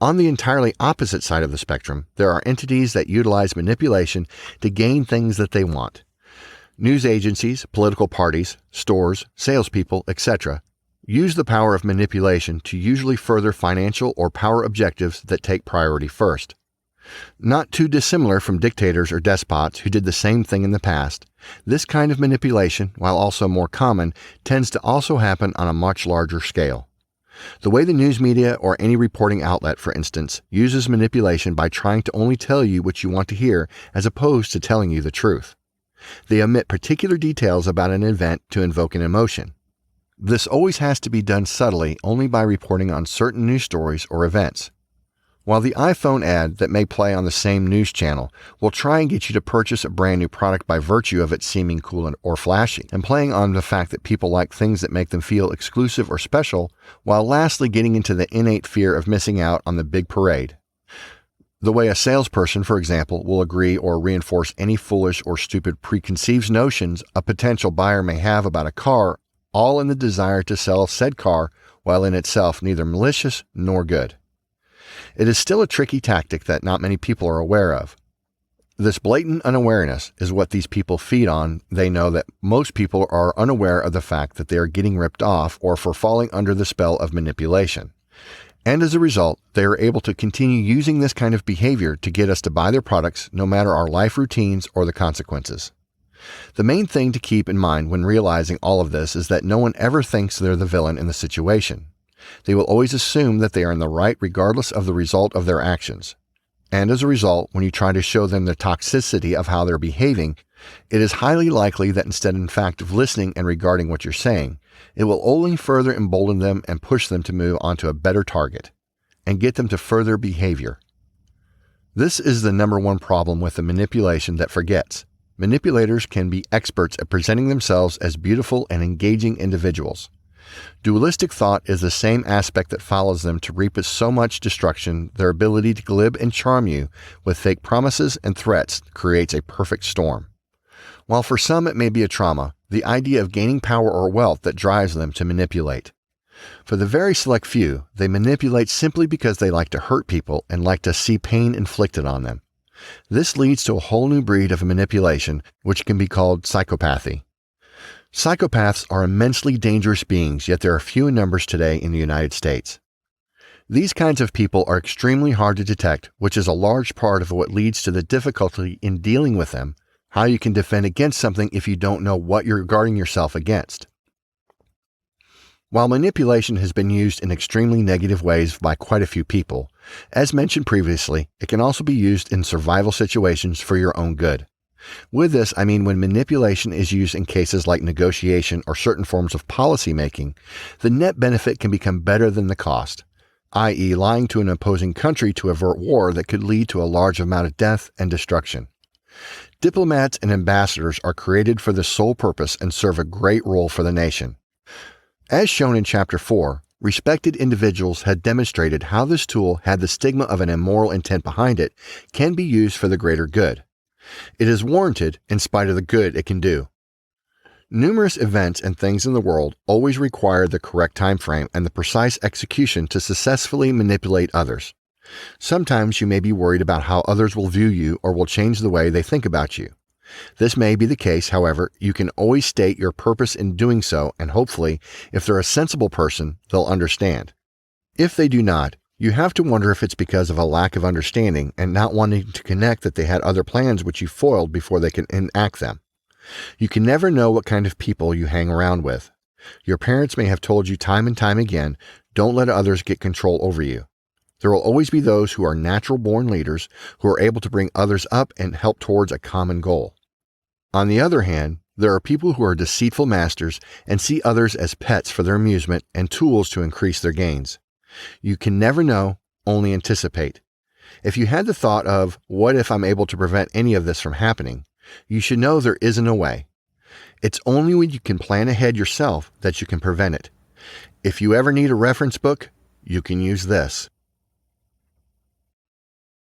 On the entirely opposite side of the spectrum, there are entities that utilize manipulation to gain things that they want. News agencies, political parties, stores, salespeople, etc. use the power of manipulation to usually further financial or power objectives that take priority first. Not too dissimilar from dictators or despots who did the same thing in the past, this kind of manipulation, while also more common, tends to also happen on a much larger scale. The way the news media or any reporting outlet, for instance, uses manipulation by trying to only tell you what you want to hear as opposed to telling you the truth. They omit particular details about an event to invoke an emotion. This always has to be done subtly only by reporting on certain news stories or events. While the iPhone ad that may play on the same news channel will try and get you to purchase a brand new product by virtue of it seeming cool or flashy, and playing on the fact that people like things that make them feel exclusive or special, while lastly getting into the innate fear of missing out on the big parade. The way a salesperson, for example, will agree or reinforce any foolish or stupid preconceived notions a potential buyer may have about a car, all in the desire to sell said car, while in itself neither malicious nor good. It is still a tricky tactic that not many people are aware of. This blatant unawareness is what these people feed on. They know that most people are unaware of the fact that they are getting ripped off or for falling under the spell of manipulation. And as a result, they are able to continue using this kind of behavior to get us to buy their products no matter our life routines or the consequences. The main thing to keep in mind when realizing all of this is that no one ever thinks they're the villain in the situation. They will always assume that they are in the right regardless of the result of their actions. And as a result, when you try to show them the toxicity of how they're behaving, it is highly likely that instead, in fact, of listening and regarding what you're saying, it will only further embolden them and push them to move onto a better target and get them to further behavior. This is the number one problem with the manipulation that forgets. Manipulators can be experts at presenting themselves as beautiful and engaging individuals. Dualistic thought is the same aspect that follows them to reap so much destruction. Their ability to glib and charm you with fake promises and threats creates a perfect storm. While for some it may be a trauma, the idea of gaining power or wealth that drives them to manipulate. For the very select few, they manipulate simply because they like to hurt people and like to see pain inflicted on them. This leads to a whole new breed of manipulation, which can be called psychopathy. Psychopaths are immensely dangerous beings, yet there are few in numbers today in the United States. These kinds of people are extremely hard to detect, which is a large part of what leads to the difficulty in dealing with them, how you can defend against something if you don't know what you're guarding yourself against. While manipulation has been used in extremely negative ways by quite a few people, as mentioned previously, it can also be used in survival situations for your own good. With this, I mean when manipulation is used in cases like negotiation or certain forms of policy making, the net benefit can become better than the cost, i.e., lying to an opposing country to avert war that could lead to a large amount of death and destruction. Diplomats and ambassadors are created for the sole purpose and serve a great role for the nation. As shown in Chapter 4, respected individuals had demonstrated how this tool had the stigma of an immoral intent behind it can be used for the greater good. It is warranted in spite of the good it can do. Numerous events and things in the world always require the correct time frame and the precise execution to successfully manipulate others. Sometimes you may be worried about how others will view you or will change the way they think about you. This may be the case, however, you can always state your purpose in doing so, and hopefully, if they're a sensible person, they'll understand. If they do not, you have to wonder if it's because of a lack of understanding and not wanting to connect that they had other plans which you foiled before they can enact them. You can never know what kind of people you hang around with. Your parents may have told you time and time again, don't let others get control over you. There will always be those who are natural-born leaders who are able to bring others up and help towards a common goal. On the other hand, there are people who are deceitful masters and see others as pets for their amusement and tools to increase their gains. You can never know, only anticipate. If you had the thought of, what if I'm able to prevent any of this from happening, you should know there isn't a way. It's only when you can plan ahead yourself that you can prevent it. If you ever need a reference book, you can use this.